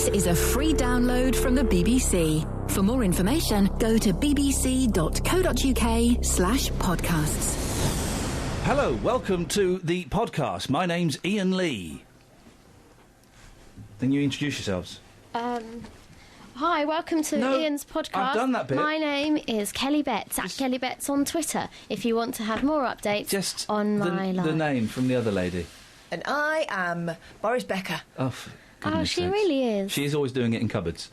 This is a free download from the BBC. For more information, go to bbc.co.uk/podcasts. Hello, welcome to the podcast. My name's Iain Lee. Then you introduce yourselves. Hi, welcome to Ian's podcast. I've done that bit. My name is Kelly Betts, at Kelly Betts on Twitter, if you want to have more updates on my life. The name from the other lady. And I am Boris Becker. Oh, she really is. She's always doing it in cupboards.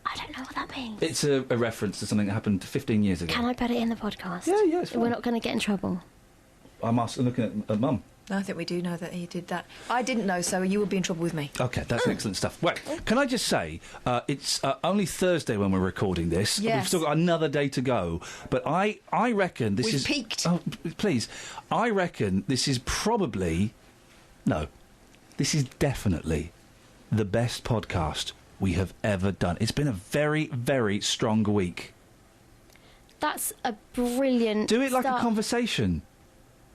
I don't know what that means. It's a reference to something that happened 15 years ago. Can I put it in the podcast? Yeah, it's fine. We're not going to get in trouble. I'm looking at Mum. I think we do know that he did that. I didn't know, so you would be in trouble with me. OK, that's excellent stuff. Well, can I just say, it's only Thursday when we're recording this. Yes. We've still got another day to go. But I reckon this We've is... peaked. Oh, please. I reckon this is probably... No. This is definitely the best podcast we have ever done. It's been a very, very strong week. That's a brilliant Do it like start. a conversation.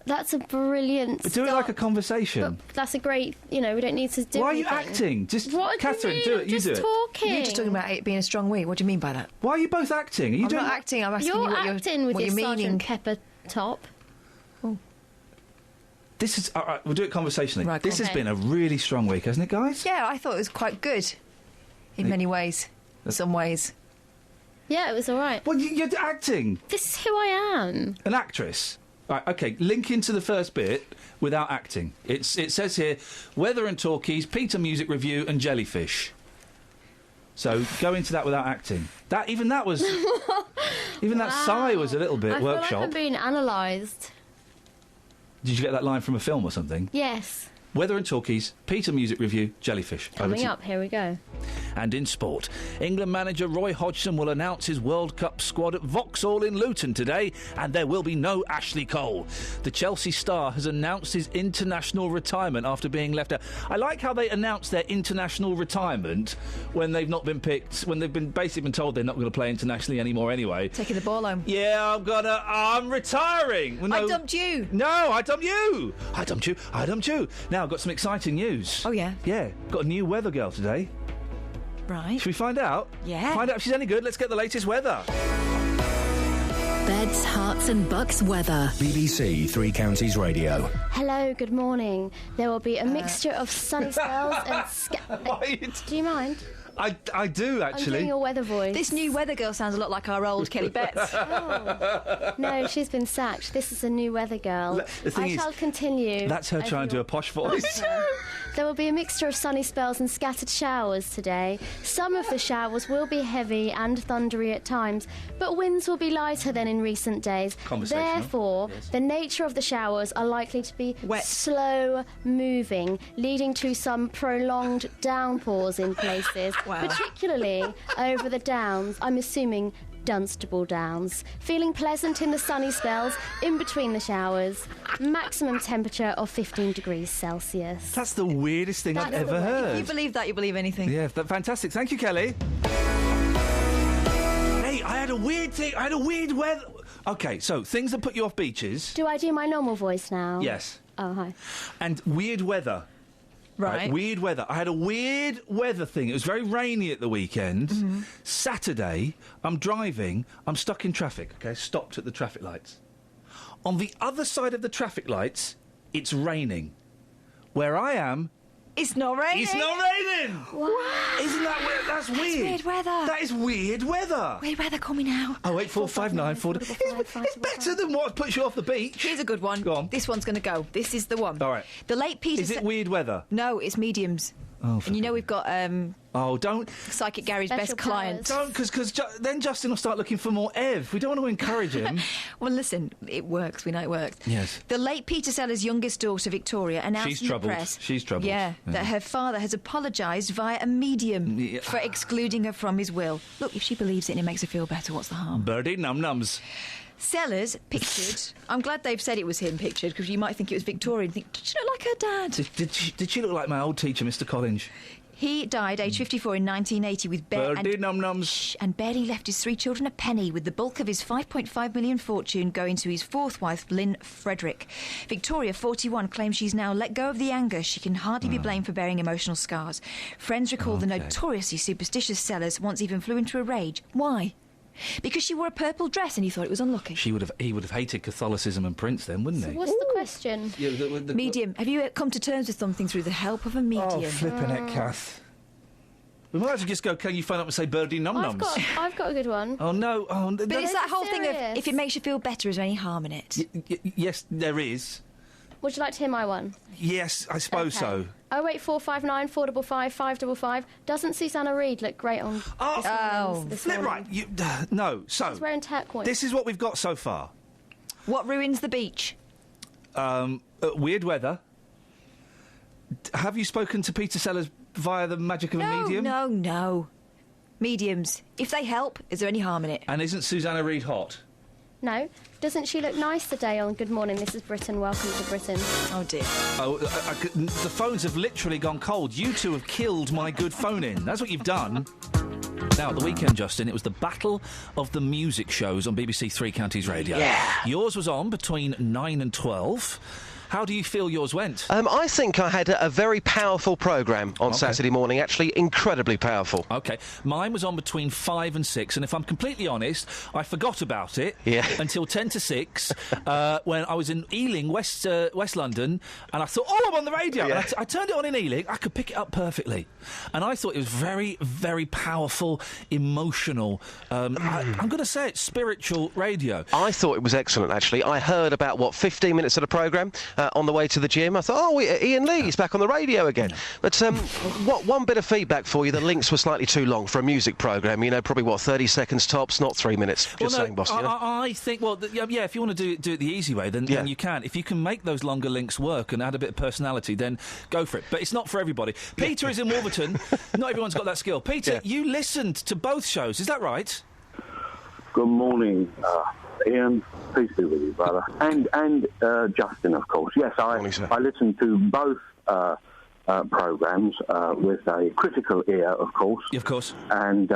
That's a brilliant Do it like a conversation. But that's a great... You know, we don't need to do Why are you anything. acting? Just, What Catherine, do do you it. mean? You I'm do just it. talking. You're just talking about it being a strong week. What do you mean by that? Why are you both acting? Are you I'm doing... not acting, I'm asking You're you what acting with what your you're meaning. Sgt. Pepper top. This is... All right, we'll do it conversationally. Right, this go has on. been a really strong week, hasn't it, guys? Yeah, I thought it was quite good. In many ways. In some ways. Yeah, it was all right. Well, you're acting. This is who I am. An actress. Right, OK, link into the first bit without acting. It says here, weather and talkies, Peter Music Review and jellyfish. So go into that without acting. Even that sigh was a little bit I feel workshop. like I'm being analysed. Did you get that line from a film or something? Yes. Weather and talkies, Peter Music Review, jellyfish. Coming up, here we go. And in sport, England manager Roy Hodgson will announce his World Cup squad at Vauxhall in Luton today, and there will be no Ashley Cole. The Chelsea star has announced his international retirement after being left out. I like how they announce their international retirement when they've not been picked, when they've been basically been told they're not going to play internationally anymore anyway. Taking the ball home. Yeah, I'm retiring. Well, no, I dumped you. No, I dumped you. I dumped you. Now, I've got some exciting news. Oh, yeah? Yeah, got a new weather girl today. Right. Should we find out? Yeah. Find out if she's any good. Let's get the latest weather. Beds, Hearts and Bucks weather. BBC Three Counties Radio. Hello, good morning. There will be a mixture of sunny spells and... Do you mind? I do, I'm actually. doing your weather voice. This new weather girl sounds a lot like our old Kelly Betts. Oh. No, she's been sacked. This is a new weather girl. The thing I is, shall continue. That's her trying to do a posh voice. There will be a mixture of sunny spells and scattered showers today. Some of the showers will be heavy and thundery at times, but winds will be lighter than in recent days. Therefore, the nature of the showers are likely to be Wet. slow moving, leading to some prolonged downpours in places, Wow. particularly over the downs. I'm assuming Dunstable Downs. Feeling pleasant in the sunny spells, in between the showers. Maximum temperature of 15 degrees Celsius. That's the weirdest thing I've That's ever the heard. You believe that, you believe anything. Yeah, fantastic. Thank you, Kelly. Hey, I had a weird weather... OK, so, things that put you off beaches. Do I do my normal voice now? Yes. Oh, hi. And weird weather. Right. Weird weather. I had a weird weather thing. It was very rainy at the weekend. Mm-hmm. Saturday, I'm driving. I'm stuck in traffic, OK? Stopped at the traffic lights. On the other side of the traffic lights, it's raining. Where I am... It's not raining. It's not raining! Wow. Isn't that weird? That's weird. weird weather. That is weird weather. Weird weather, call me now. 08459 It's better than what puts you off the beach. Here's a good one. Go on. This one's going to go. This is the one. All right. The late Peter... Is it weird weather? No, it's mediums. Oh, and you know we've got Oh, don't... Psychic Gary's Special best client. powers. Don't, because then Justin will start looking for more Ev. We don't want to encourage him. Well, listen, it works. We know it works. Yes. The late Peter Sellers' youngest daughter, Victoria, announced She's in the troubled. press... She's troubled. Yeah, Yeah. that her father has apologised via a medium Yeah. for excluding her from his will. Look, if she believes it and it makes her feel better, what's the harm? Birdie num-nums. Sellers, pictured. I'm glad they've said it was him pictured, because you might think it was Victoria and think, did she look like her dad? Did she look like my old teacher, Mr. Collins? He died aged 54 in 1980 with and barely left his 3 children a penny, with the bulk of his £5.5 million fortune going to his 4th wife, Lynn Frederick. Victoria, 41, claims she's now let go of the anger. She can hardly be blamed for bearing emotional scars. Friends recall the notoriously superstitious Sellers once even flew into a rage. Why? Because she wore a purple dress and he thought it was unlucky. He would have hated Catholicism and Prince then, wouldn't he? What's the question? Yeah, medium. Have you come to terms with something through the help of a medium? Oh, flipping it, Kath. We might have to just go, can you phone up and say birdie num-nums? I've got a good one. Oh, no. Oh, but it's that whole thing of, if it makes you feel better, is there any harm in it? Yes, there is. Would you like to hear my one? Yes, I suppose so. 08459 455 555. Doesn't Susanna Reid look great on this flip right. No, so... She's wearing turquoise. This is what we've got so far. What ruins the beach? Weird weather. Have you spoken to Peter Sellers via the magic of a medium? No. Mediums. If they help, is there any harm in it? And isn't Susanna Reid hot? No. Doesn't she look nice today on Good Morning, This is Britain, Welcome to Britain? Oh, dear. The phones have literally gone cold. You two have killed my good phone-in. That's what you've done. Now, at the weekend, Justin, it was the battle of the music shows on BBC Three Counties Radio. Yeah. Yours was on between 9 and 12. How do you feel yours went? I think I had a very powerful programme on Saturday morning, actually incredibly powerful. OK. Mine was on between 5 and 6, and if I'm completely honest, I forgot about it until 10 to 6 when I was in Ealing, West London, and I thought, I'm on the radio. Yeah. And I turned it on in Ealing. I could pick it up perfectly. And I thought it was very, very powerful, emotional, I'm going to say it, spiritual radio. I thought it was excellent, actually. I heard about, 15 minutes of the programme on the way to the gym. I thought, Iain Lee's back on the radio again. But one bit of feedback for you, the links were slightly too long for a music programme. Probably, 30 seconds tops, not 3 minutes. Just saying, boss. I think, if you want to do it the easy way, then you can. If you can make those longer links work and add a bit of personality, then go for it. But it's not for everybody. Peter is in Wolverton. Not everyone's got that skill. Peter, you listened to both shows, is that right? Good morning, Iain. Peace be with you, brother. And Justin, of course. Yes, I listened to both programmes with a critical ear, of course. Of course. And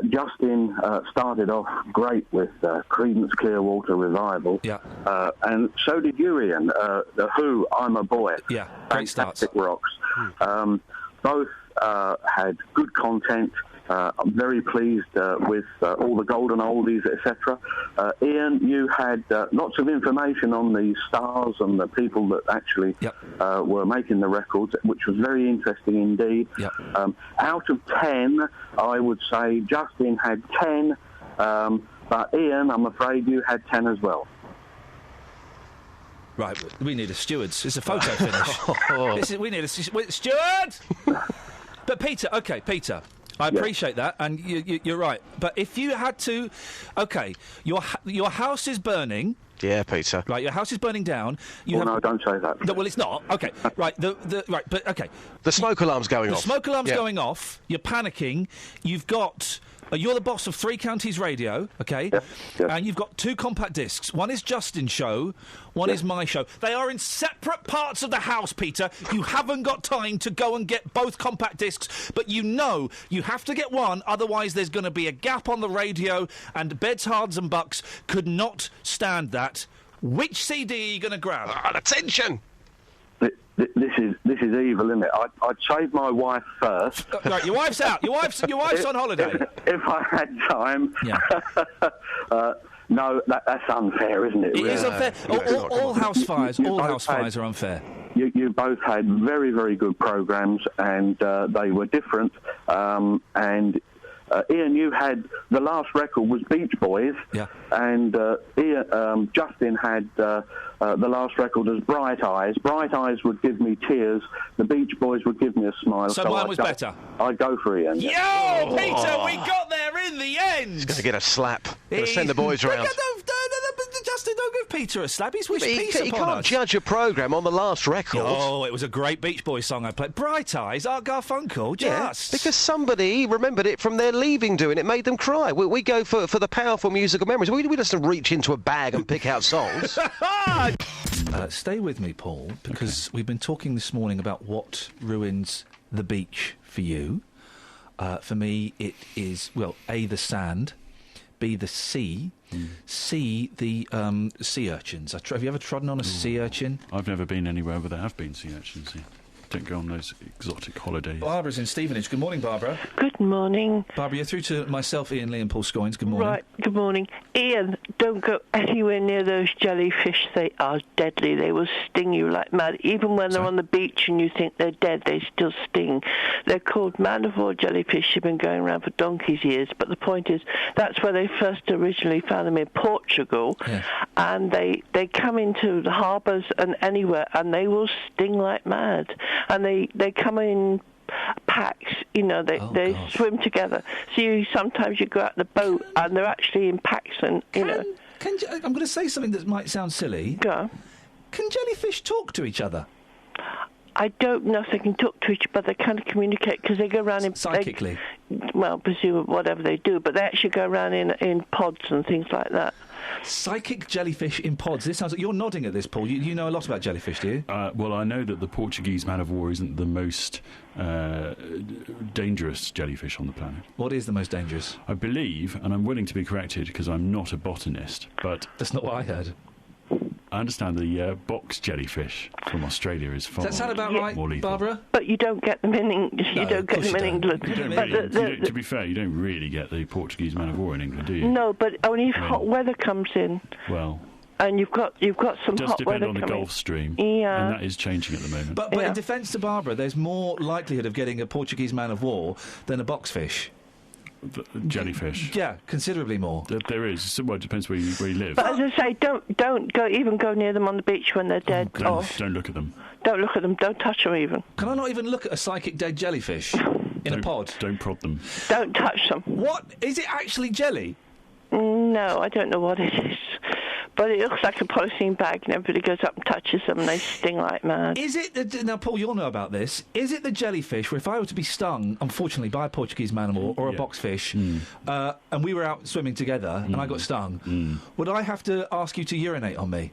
Justin started off great with Creedence Clearwater Revival. Yeah. And so did you, Iain. The Who, I'm a Boy. Yeah, great starts. Fantastic rocks. Both had good content. I'm very pleased with all the golden oldies, etc. Iain, you had lots of information on the stars and the people that actually were making the records, which was very interesting indeed. Yep. Out of 10, I would say Justin had 10, but Iain, I'm afraid you had 10 as well. Right, we need a stewards. It's a photo finish. We need a steward! But Peter, I appreciate that, and you're right. But if you had to... OK, your house is burning... Yeah, Peter. Right, your house is burning down. No, don't say that. No, well, it's not. OK, right, but OK. The smoke alarm's going off. The smoke alarm's going off. You're panicking. You've got... you're the boss of Three Counties Radio, OK? Yes. And you've got 2 compact discs. One is Justin's show, one is my show. They are in separate parts of the house, Peter. You haven't got time to go and get both compact discs, but you know you have to get one, otherwise there's going to be a gap on the radio, and Beds, Hards and Bucks could not stand that. Which CD are you going to grab? Attention! This is evil, isn't it? I'd save my wife first. Right, your wife's out. Your wife's on holiday. If I had time. Yeah. No, that's unfair, isn't it? It is unfair. All house fires are unfair. You both had very, very good programmes, and they were different. And Iain, you had the last record was Beach Boys, and Justin had the last record as Bright Eyes. Bright Eyes would give me tears. The Beach Boys would give me a smile. So mine was better. I'd go for Iain. Yo, Peter, we got there in the end. He's going to get a slap. Going to send the boys round. Justin, don't give Peter a slab. He's wished peace You upon can't us. judge a programme on the last record. Oh, it was a great Beach Boys song I played. Bright Eyes, Art Garfunkel, just. Because somebody remembered it from their leaving doing it, made them cry. We go for the powerful musical memories. We just reach into a bag and pick out songs. Stay with me, Paul, because we've been talking this morning about what ruins the beach for you. For me, it is, well, A, the sand, B, the sea, C, the sea urchins. Have you ever trodden on a sea urchin? I've never been anywhere where there have been sea urchins. Yeah. Don't go on those exotic holidays. Barbara's in Stevenage. Good morning, Barbara. Good morning. Barbara, you're through to myself, Iain Lee and Paul Scoins. Good morning. Right, good morning. Iain, don't go anywhere near those jellyfish. They are deadly. They will sting you like mad. Even when they're on the beach and you think they're dead, they still sting. They're called man-of-war jellyfish. They've been going around for donkey's years. But the point is, that's where they first originally found them, in Portugal. Yeah. And they come into the harbours and anywhere, and they will sting like mad. And they come in packs, you know, they swim together. So sometimes you go out in the boat and they're actually in packs and, you know. I'm going to say something that might sound silly. Go. Can jellyfish talk to each other? I don't know if they can talk to each other, but they kind of communicate because they go around in... Psychically? Presumably whatever they do, but they actually go around in pods and things like that. Psychic jellyfish in pods. This sounds like... You're nodding at this, Paul. You know a lot about jellyfish, do you? Well, I know that the Portuguese man-of-war isn't the most dangerous jellyfish on the planet. What is the most dangerous? I believe, and I'm willing to be corrected because I'm not a botanist, but... That's not what I heard. I understand the box jellyfish from Australia is far more lethal. Does that sound about right, Barbara? But you don't get them in England. You don't get them in England. To be fair, you don't really get the Portuguese man-of-war in England, do you? No, but only if hot weather comes in. Well... And you've got some hot weather coming. It does depend on the Gulf Stream. Yeah. And that is changing at the moment. But in defence to Barbara, there's more likelihood of getting a Portuguese man-of-war than a boxfish. Jellyfish. Yeah, considerably more. There is. Well, it depends where you live. But as I say, don't go near them on the beach when they're dead. Don't look at them. Don't look at them. Don't touch them even. Can I not even look at a psychic dead jellyfish in a pod? Don't prod them. Don't touch them. What? Is it actually jelly? No, I don't know what it is. But it looks like a polythene bag, and everybody goes up and touches them, and they sting like mad. Is it... Now, Paul, you'll know about this. Is it the jellyfish where if I were to be stung, unfortunately, by a Portuguese man-of-war or a boxfish, and we were out swimming together, and I got stung, would I have to ask you to urinate on me?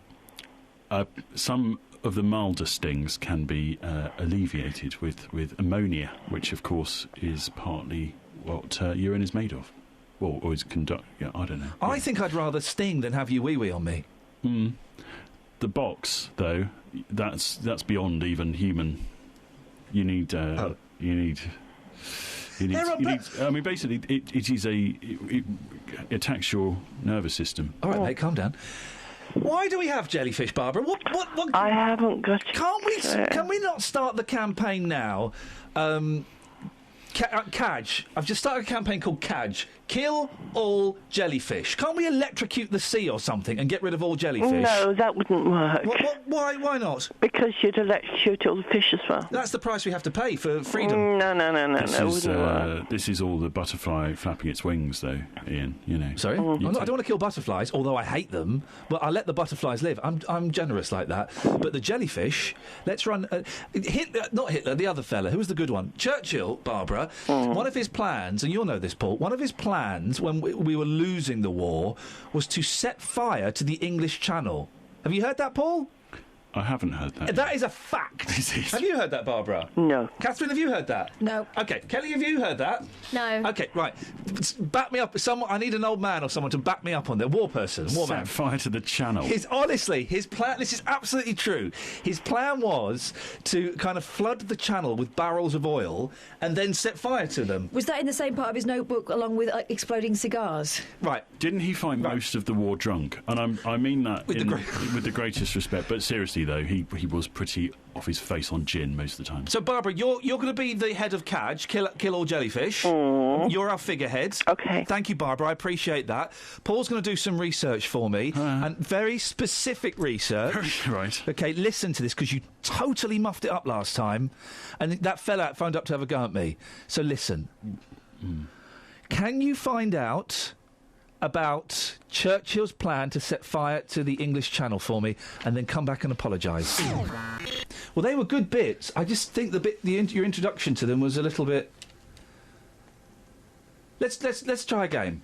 Some of the milder stings can be alleviated with ammonia, which, of course, is partly what urine is made of. Or is yeah, I don't know. I think I'd rather sting than have you wee-wee on me. The box, though, that's beyond even human. You need... I mean, basically, it attacks your nervous system. All right, mate, calm down. Why do we have jellyfish, Barbara? What? I haven't got... Can we not start the campaign now? CAJ. I've just started a campaign called CAJ. Kill all jellyfish. Can't we electrocute the sea or something and get rid of all jellyfish? No, that wouldn't work. Why not? Because you'd electrocute all the fish as well. That's the price we have to pay for freedom. No, it wouldn't work. This is all the butterfly flapping its wings, though, Iain, you know. Sorry? I don't want to kill butterflies, although I hate them, but I let the butterflies live. I'm generous like that. But the jellyfish, let's run... not Hitler, the other fella. Who was the good one? Churchill, Barbara. One of his plans, and you'll know this, Paul, one of his plans when we were losing the war was to set fire to the English Channel. Have you heard that, Paul? I haven't heard that. That is a fact. Have you heard that, Barbara? No. Catherine, have you heard that? No. OK, Kelly, have you heard that? No. OK, right. Back me up. I need an old man or someone to back me up on that. War person. War man. Set fire to the channel. Honestly, his plan... This is absolutely true. His plan was to kind of flood the channel with barrels of oil and then set fire to them. Was that in the same part of his notebook along with exploding cigars? Right. Didn't he find most of the war drunk? And I mean that with the greatest respect, but seriously, though, he was pretty off his face on gin most of the time. So, Barbara, you're going to be the head of CAJ, kill all jellyfish. You're our figurehead. OK. Thank you, Barbara. I appreciate that. Paul's going to do some research for me, and very specific research. Right. OK, listen to this, because you totally muffed it up last time, and that fella phoned up to have a go at me. So listen. Can you find out about Churchill's plan to set fire to the English Channel for me and then come back and apologise. Well, they were good bits. I just think your introduction to them was a little bit... Let's try a game.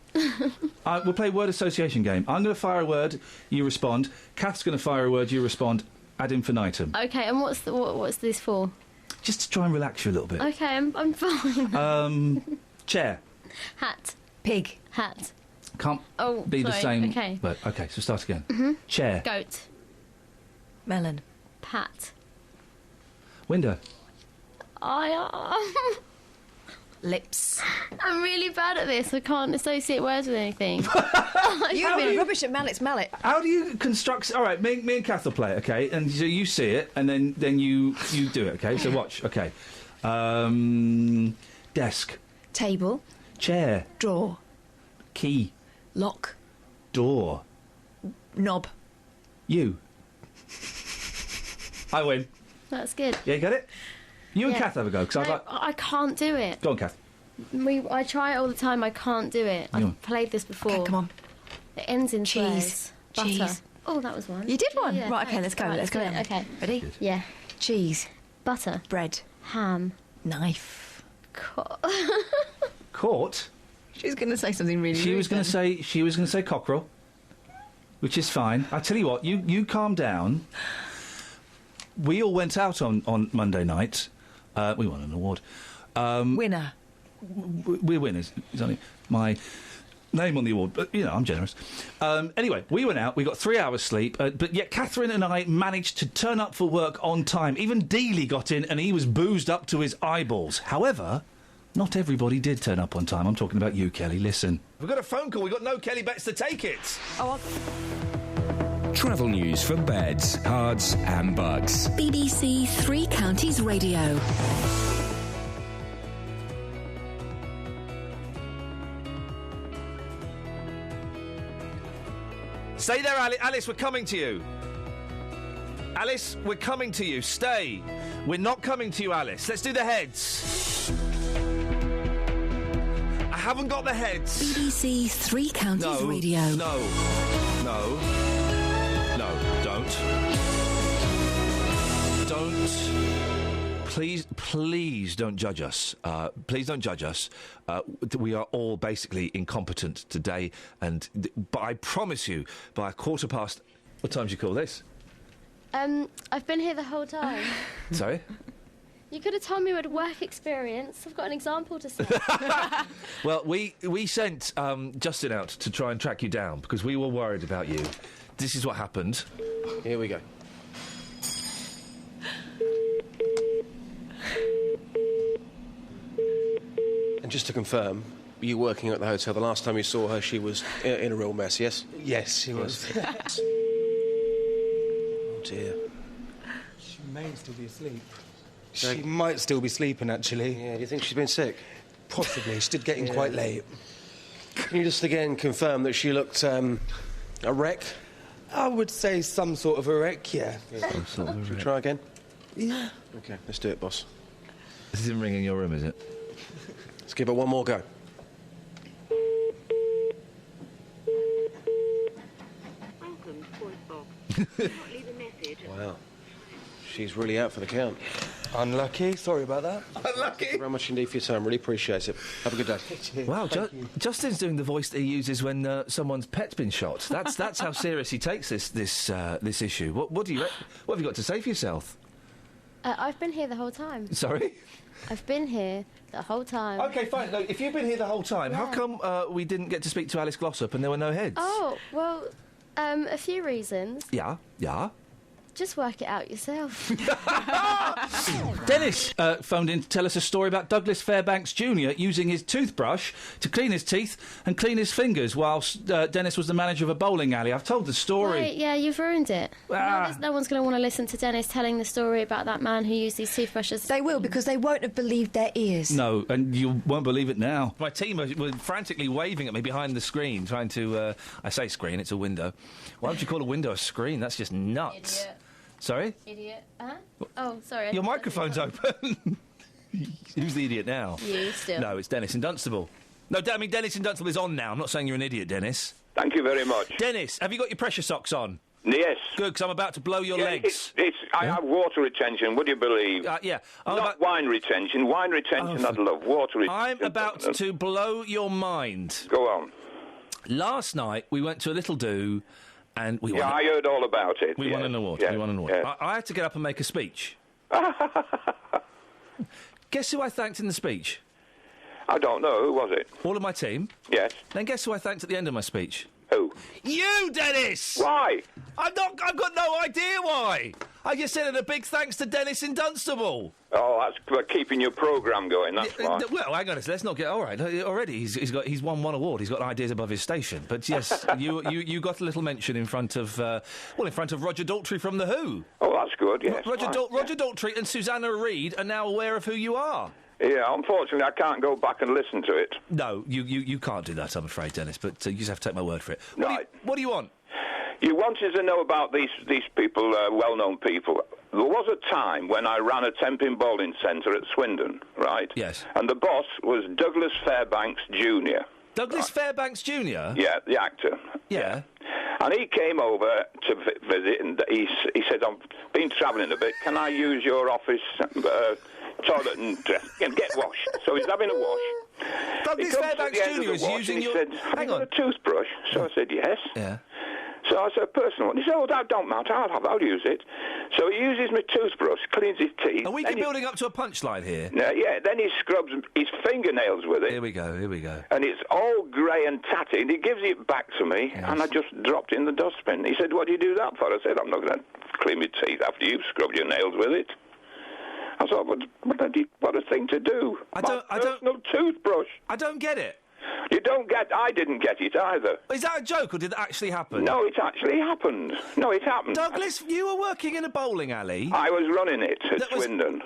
We'll play word association game. I'm going to fire a word, you respond. Kath's going to fire a word, you respond. Ad infinitum. Okay, and what's this for? Just to try and relax you a little bit. Okay, I'm fine. Chair. Hat. Pig. Hat. Can't be the same. Okay. But okay, so start again. Mm-hmm. Chair. Goat. Melon. Pat. Window. Lips. I'm really bad at this. I can't associate words with anything. You've been rubbish at mallet. How do you construct... All right, me and Kath will play it, OK? And so you see it, and then you do it, OK? So watch, OK. Desk. Table. Chair. Drawer. Key. Lock. Door. Knob. You. I win. That's good. Yeah, you got it? You and Kath have a go, because I can't do it. Go on, Kath. I try it all the time. I can't do it. I've played this before. Okay, come on. It ends in cheese. Butter. Cheese. Oh, that was one. You did one. Yeah, right, okay, let's go. Right, let's go. do it. Okay. Ready? Good. Yeah. Cheese. Butter. Bread. Ham. Knife. Caught? She's going to say something really She was going to say cockerel, which is fine. I tell you what, you calm down. We all went out on Monday night. We won an award. Winner. We're winners. It's only my name on the award, but, I'm generous. Anyway, we went out. We got 3 hours sleep, but yet Catherine and I managed to turn up for work on time. Even Dealey got in, and he was boozed up to his eyeballs. However, not everybody did turn up on time. I'm talking about you, Kelly. Listen. We've got a phone call. We've got no Kelly bets to take it. Travel news for beds, cards and bugs. BBC Three Counties Radio. Stay there, Alice. We're coming to you. Alice, we're coming to you. Stay. We're not coming to you, Alice. Let's do the heads. I haven't got the heads. BBC Three Counties Radio. No, don't. Please don't judge us. Please don't judge us. We are all basically incompetent today, but I promise you, by past... What time do you call this? I've been here the whole time. Sorry? You could have told me we had work experience. I've got an example to say. Well, we sent Justin out to try and track you down because we were worried about you. This is what happened. Here we go. And just to confirm, you working at the hotel, the last time you saw her, she was in a real mess, yes? Yes, she was. Oh, dear. She may still be asleep. She might still be sleeping, actually. Yeah, do you think she's been sick? Possibly. She did get in quite late. Can you just again confirm that she looked a wreck? I would say some sort of a wreck, yeah. Should we try again? Yeah. OK, let's do it, boss. This isn't ringing your room, is it? Let's give it one more go. Welcome to voice box. Do not leave a message. Wow. She's really out for the count. Unlucky. Sorry about that. Unlucky. Thank you very much indeed for your time. Really appreciate it. Have a good day. Wow, Justin's doing the voice that he uses when someone's pet's been shot. That's how serious he takes this issue. What have you got to say for yourself? I've been here the whole time. Sorry? I've been here the whole time. OK, fine. No, if you've been here the whole time, how come we didn't get to speak to Alice Glossop and there were no heads? Oh, well, a few reasons. Yeah. Just work it out yourself. Dennis phoned in to tell us a story about Douglas Fairbanks Jr. using his toothbrush to clean his teeth and clean his fingers whilst Dennis was the manager of a bowling alley. I've told the story. Right, yeah, you've ruined it. No one's going to want to listen to Dennis telling the story about that man who used these toothbrushes. They will, because they won't have believed their ears. No, and you won't believe it now. My team were frantically waving at me behind the screen, trying to... I say screen, it's a window. Why would you call a window a screen? That's just nuts. Idiot. Sorry? Idiot. Oh, sorry. Your microphone's open. Who's the idiot now? You still. No, it's Dennis in Dunstable. No, I mean, Dennis in Dunstable is on now. I'm not saying you're an idiot, Dennis. Thank you very much. Dennis, have you got your pressure socks on? Yes. Good, because I'm about to blow your legs. I have water retention, would you believe? Yeah. Not wine retention. Wine retention I'd love. Water retention. I'm about to blow your mind. Go on. Last night, we went to a little do, and we won. I heard all about it. We won an award. Yeah. We won an award. Yeah. I had to get up and make a speech. Guess who I thanked in the speech? I don't know. Who was it? All of my team. Yes. Then guess who I thanked at the end of my speech? Who? You, Dennis! Why? I've got no idea why. I just said a big thanks to Dennis in Dunstable. Oh, that's for keeping your programme going, that's why. Well, hang on a second, let's not get... All right, already he's won one award. He's got ideas above his station. But yes, you got a little mention in front of... in front of Roger Daltrey from The Who. Oh, that's good, yes. Roger Daltrey and Susanna Reid are now aware of who you are. Yeah, unfortunately, I can't go back and listen to it. No, you can't do that, I'm afraid, Dennis, but you just have to take my word for it. What do you want? You wanted to know about these people, well-known people. There was a time when I ran a temping bowling centre at Swindon, right? Yes. And the boss was Douglas Fairbanks Jr. Douglas Fairbanks Jr.? Yeah, the actor. Yeah. And he came over to visit, and he said, I've been travelling a bit, can I use your office... toilet and dress and get washed. So he's having a wash. Douglas Fairbanks Jr. is using your... He said, have you got a toothbrush? So I said, yes. Yeah. So I said, a personal one. He said, oh, that don't matter. I'll use it. So he uses my toothbrush, cleans his teeth. Are we building up to a punchline here? Yeah, then he scrubs his fingernails with it. Here we go. And it's all grey and tatty, and he gives it back to me, and I just dropped it in the dustbin. He said, what do you do that for? I said, I'm not going to clean my teeth after you've scrubbed your nails with it. I thought, what a thing to do. No toothbrush. I don't get it. I didn't get it either. Is that a joke, or did it actually happen? No, it actually happened. No, it happened. Douglas, you were working in a bowling alley. I was running it at Swindon.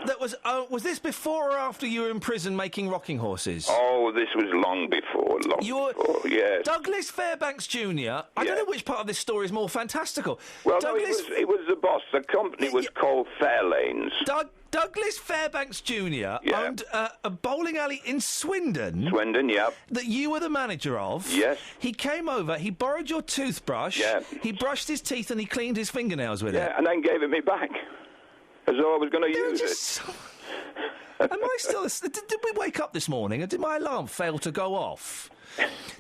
Was this before or after you were in prison making rocking horses? Oh, this was long before, before, yes. Douglas Fairbanks Jr., I don't know which part of this story is more fantastical. Well, Douglas... no, it was the boss. The company was called Fairlanes. Douglas Fairbanks Jr. owned a bowling alley in Swindon. Swindon, yeah. That you were the manager of. Yes. He came over, he borrowed your toothbrush. Yeah. He brushed his teeth and he cleaned his fingernails with it. Yeah, and then gave it me back. As though I was going to use it. Am I still... Did we wake up this morning and did my alarm fail to go off?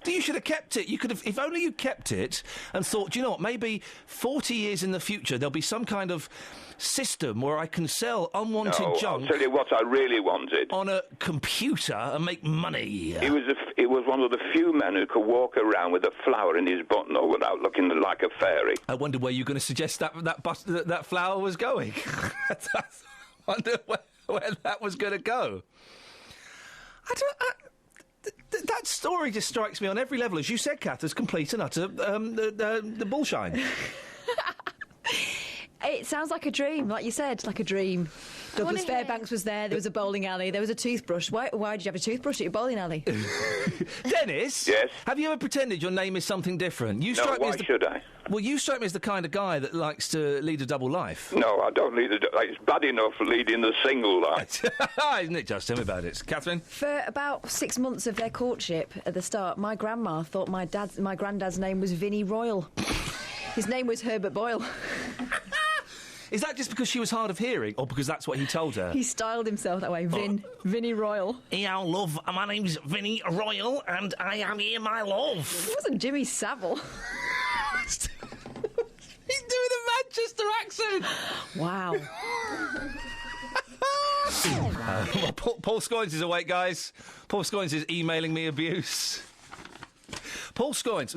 You should have kept it. You could have, if only you kept it and thought, do you know what, maybe 40 years in the future there'll be some kind of system where I can sell unwanted junk. I'll tell you what I really wanted. On a computer and make money. He was one of the few men who could walk around with a flower in his buttonhole without looking like a fairy. I wonder where you're going to suggest that flower was going. I wonder where that was going to go. That story just strikes me on every level, as you said, Kath, as complete and utter the bullshine. It sounds like a dream, like you said, like a dream. Douglas Fairbanks was there was a bowling alley, there was a toothbrush. Why did you have a toothbrush at your bowling alley? Dennis? Yes? Have you ever pretended your name is something different? Why should I? Well, you strike me as the kind of guy that likes to lead a double life. No, I don't lead it's bad enough leading the single life. Isn't it just? Tell me about it. Catherine? For about 6 months of their courtship at the start, my grandma thought my granddad's name was Vinnie Royal. His name was Herbert Boyle. Is that just because she was hard of hearing, or because that's what he told her? He styled himself that way, Vinnie Royal. Yeah, love, my name's Vinnie Royal, and I am here, my love. It wasn't Jimmy Savile. He's doing a Manchester accent. Wow. Paul Scoins is awake, guys. Paul Scoins is emailing me abuse. Paul Scoins,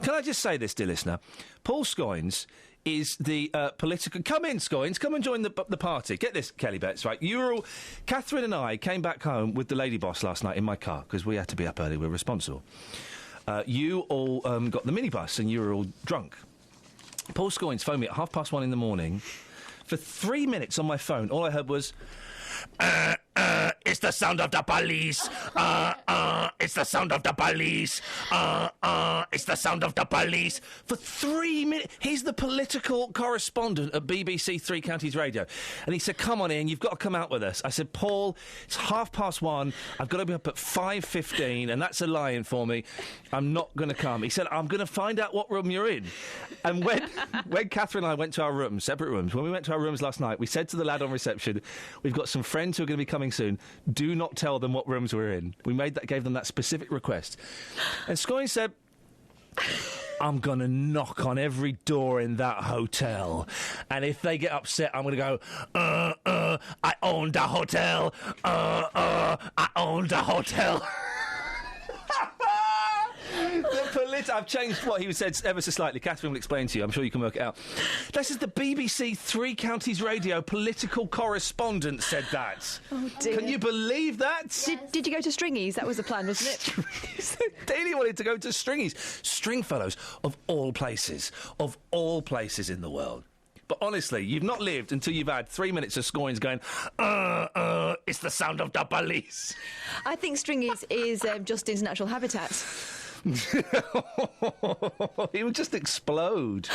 can I just say this, dear listener? Paul Scoins is the political... Come in, Scoins. Come and join the party. Get this, Kelly Betts, right? You were all... Catherine and I came back home with the lady boss last night in my car, because we had to be up early. We're responsible. You all got the minibus, and you were all drunk. Paul Scoins phoned me at 1:30 in the morning. For 3 minutes on my phone, all I heard was... it's the sound of the police. It's the sound of the police. It's the sound of the police. For 3 minutes. He's the political correspondent at BBC Three Counties Radio. And he said, come on in, you've got to come out with us. I said, Paul, it's 1:30. I've got to be up at 5:15, and that's a lie-in for me. I'm not going to come. He said, I'm going to find out what room you're in. And when Catherine and I went to our rooms, separate rooms, when we went to our rooms last night, we said to the lad on reception, we've got some friends who are going to be coming soon. Do not tell them what rooms we're in. We gave them that specific request. And Scoyne said, I'm going to knock on every door in that hotel. And if they get upset, I'm going to go, I own the hotel. I own the hotel. I've changed what he said ever so slightly. Catherine will explain to you. I'm sure you can work it out. This is the BBC Three Counties Radio political correspondent said that. Oh, dear. Can you believe that? Did you go to Stringies? That was the plan, wasn't it? Daly wanted to go to Stringies. Stringfellows, of all places in the world. But honestly, you've not lived until you've had 3 minutes of Scoynes going, it's the sound of the police. I think Stringies is Justin's natural habitat. He would just explode.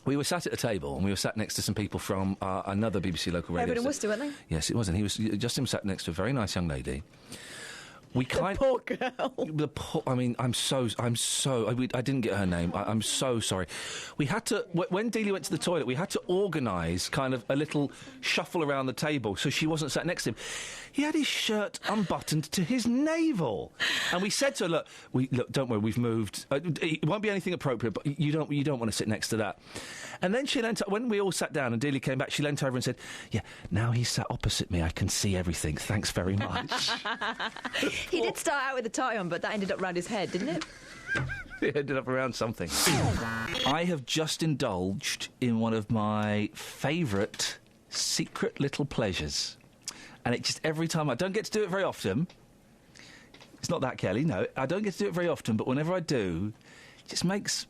We were sat at a table and we were sat next to some people from another BBC local radio. Everett and Worcester, weren't they? Yes, it was. And Justin was sat next to a very nice young lady. The poor girl. I didn't get her name. I'm so sorry. We had to, when Dealey went to the toilet, we had to organise kind of a little shuffle around the table so she wasn't sat next to him. He had his shirt unbuttoned to his navel. And we said to her, look, don't worry, we've moved. It won't be anything appropriate, but you don't want to sit next to that. And then she leant, when we all sat down and Dealey came back, she leant over and said, yeah, now he's sat opposite me, I can see everything. Thanks very much. He did start out with a tie on, but that ended up round his head, didn't it? It ended up around something. I have just indulged in one of my favourite secret little pleasures. And it just, every time, I don't get to do it very often. It's not that, Kelly, no. I don't get to do it very often, but whenever I do, it just makes...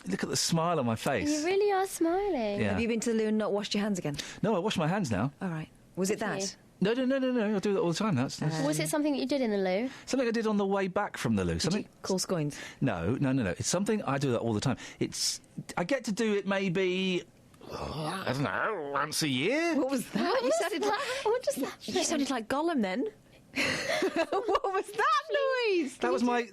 Look at the smile on my face. You really are smiling. Yeah. Have you been to the loo and not washed your hands again? No, I wash my hands now. All right. Was it that? No, I do that all the time. That's was it something that you did in the loo? Something I did on the way back from the loo. Did you call Scoynes? No. It's something I do that all the time. I get to do it maybe... I don't know, once a year. What was that? What does that mean? You sounded like Gollum then. What was that noise? That was my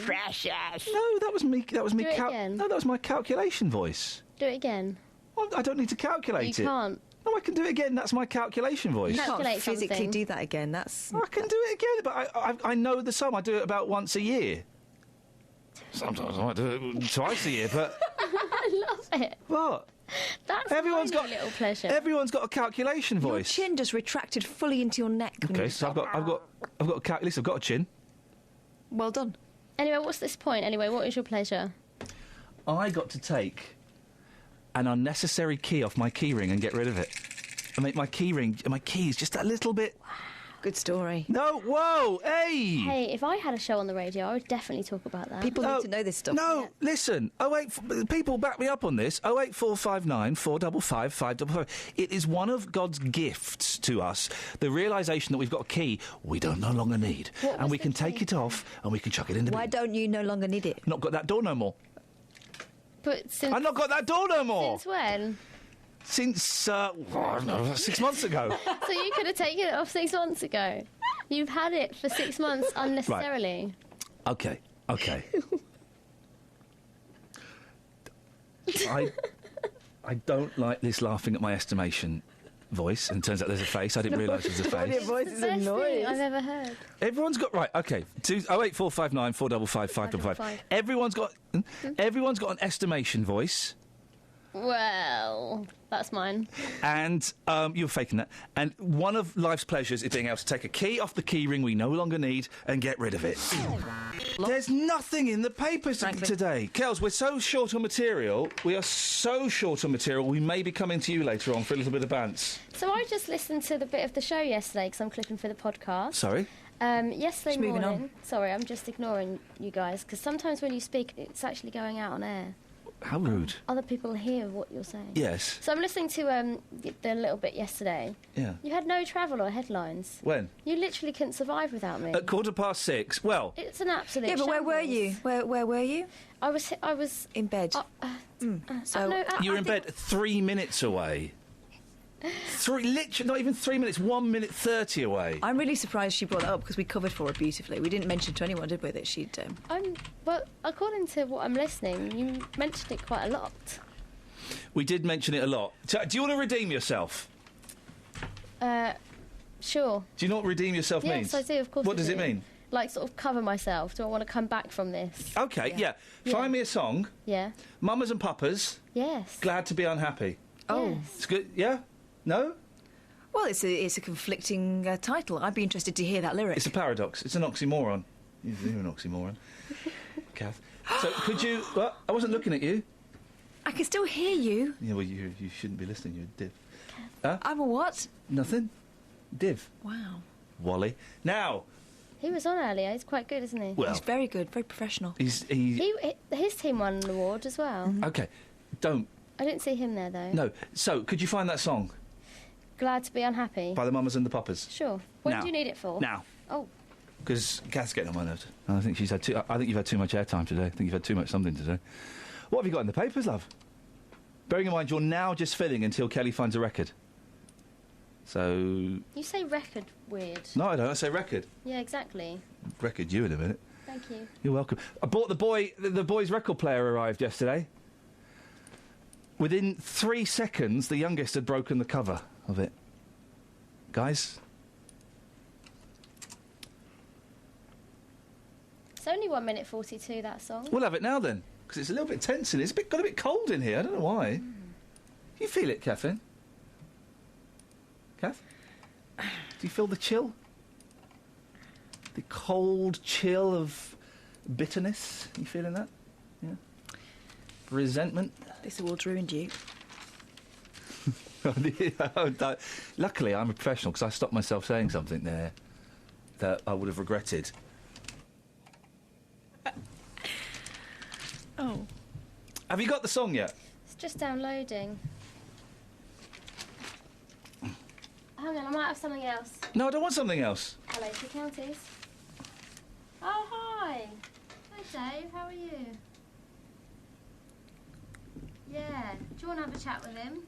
precious. No, that was me. That was me. Do it again. No, that was my calculation voice. Do it again. Well, I don't need to calculate it. You can't. No, I can do it again. That's my calculation voice. You can't Calculate physically something. do that again. I can do it again, but I know the sum. I do it about once a year. Sometimes I might do it twice a year, but I love it. What? That's everyone's got a little pleasure. Everyone's got a calculation voice. Your chin just retracted fully into your neck. Okay, so I've got a calculation. I've got a chin. Well done. Anyway, what's this point? Anyway, what is your pleasure? I got to take an unnecessary key off my keyring and get rid of it. And make my keys just a little bit... Good story. No, whoa, hey! Hey, if I had a show on the radio, I would definitely talk about that. People need to know this stuff. No, listen, people back me up on this, 08459 455 555. It is one of God's gifts to us, the realisation that we've got a key we don't no longer need. And we can take it off and we can chuck it in the bin. Why don't you no longer need it? Not got that door no more. But since... I've not got that door no more! Since when? Since, I don't know, 6 months ago. So you could have taken it off 6 months ago. You've had it for 6 months unnecessarily. Right. Okay. I don't like this laughing at my estimation voice, and turns out there's a face. I didn't realise there was a face. Your voice is a noise. I've ever heard. Everyone's got... Right, OK. 08459 455 555. Everyone's got an estimation voice. Well, that's mine. And you're faking that. And one of life's pleasures is being able to take a key off the key ring we no longer need and get rid of it. There's nothing in the papers today. Kels, we're so short on material. We are so short on material, we may be coming to you later on for a little bit of bants. So I just listened to the bit of the show yesterday because I'm clipping for the podcast. Sorry? Yesterday morning... Sorry, I'm just ignoring you guys because sometimes when you speak, it's actually going out on air. How rude. Other people hear what you're saying. Yes. So I'm listening to the little bit yesterday. Yeah. You had no travel or headlines. When? You literally couldn't survive without me. At 6:15. Well... It's an absolute Yeah, but where were you? Where were you? I was... In bed. You were in bed 3 minutes away. Literally, not even 3 minutes, 1 minute 30 away. I'm really surprised she brought that up because we covered for her beautifully. We didn't mention to anyone, did we, that she'd... Well, according to what I'm listening, you mentioned it quite a lot. We did mention it a lot. So, do you want to redeem yourself? Sure. Do you know what redeem yourself means? Yes, I do, of course. What does it mean? Like, sort of cover myself. Do I want to come back from this? OK, yeah. Find me a song. Yeah. Mamas and Papas. Yes. Glad to be unhappy. Oh. Yes. It's good, yeah? No? Well, it's a conflicting title. I'd be interested to hear that lyric. It's a paradox. It's an oxymoron. You're an oxymoron. Kath. So, could you... Well, I wasn't looking at you. I can still hear you. Yeah, well, you shouldn't be listening. You're a div. Huh? I'm a what? Nothing. Div. Wow. Wally. Now... He was on earlier. He's quite good, isn't he? Well... He's very good, very professional. His team won an award as well. OK. Don't... I didn't see him there, though. No. So, could you find that song? Glad to be unhappy. By the Mamas and the Papas. Sure. When Now. do you need it for? Now. Oh. Because Kath's getting on my nerves. I think you've had too much airtime today. I think you've had too much something today. What have you got in the papers, love? Bearing in mind you're now just filling until Kelly finds a record. So... You say record weird. No, I don't. I say record. Yeah, exactly. Record you in a minute. Thank you. You're welcome. I bought the boy's record player arrived yesterday. Within 3 seconds, the youngest had broken the cover of it. Guys? It's only 1 minute 42, that song. We'll have it now, then. Because it's a little bit tense in here. It's got a bit cold in here. I don't know why. You feel it, Catherine? Kath? Do you feel the chill? The cold chill of bitterness? You feeling that? Yeah? Resentment? This award's ruined you. Luckily, I'm a professional because I stopped myself saying something there that I would have regretted. Oh. Have you got the song yet? It's just downloading. Hang on, I might have something else. No, I don't want something else. Hello, Two Counties. Oh, hi. Hi, Dave. How are you? Yeah. Do you want to have a chat with him?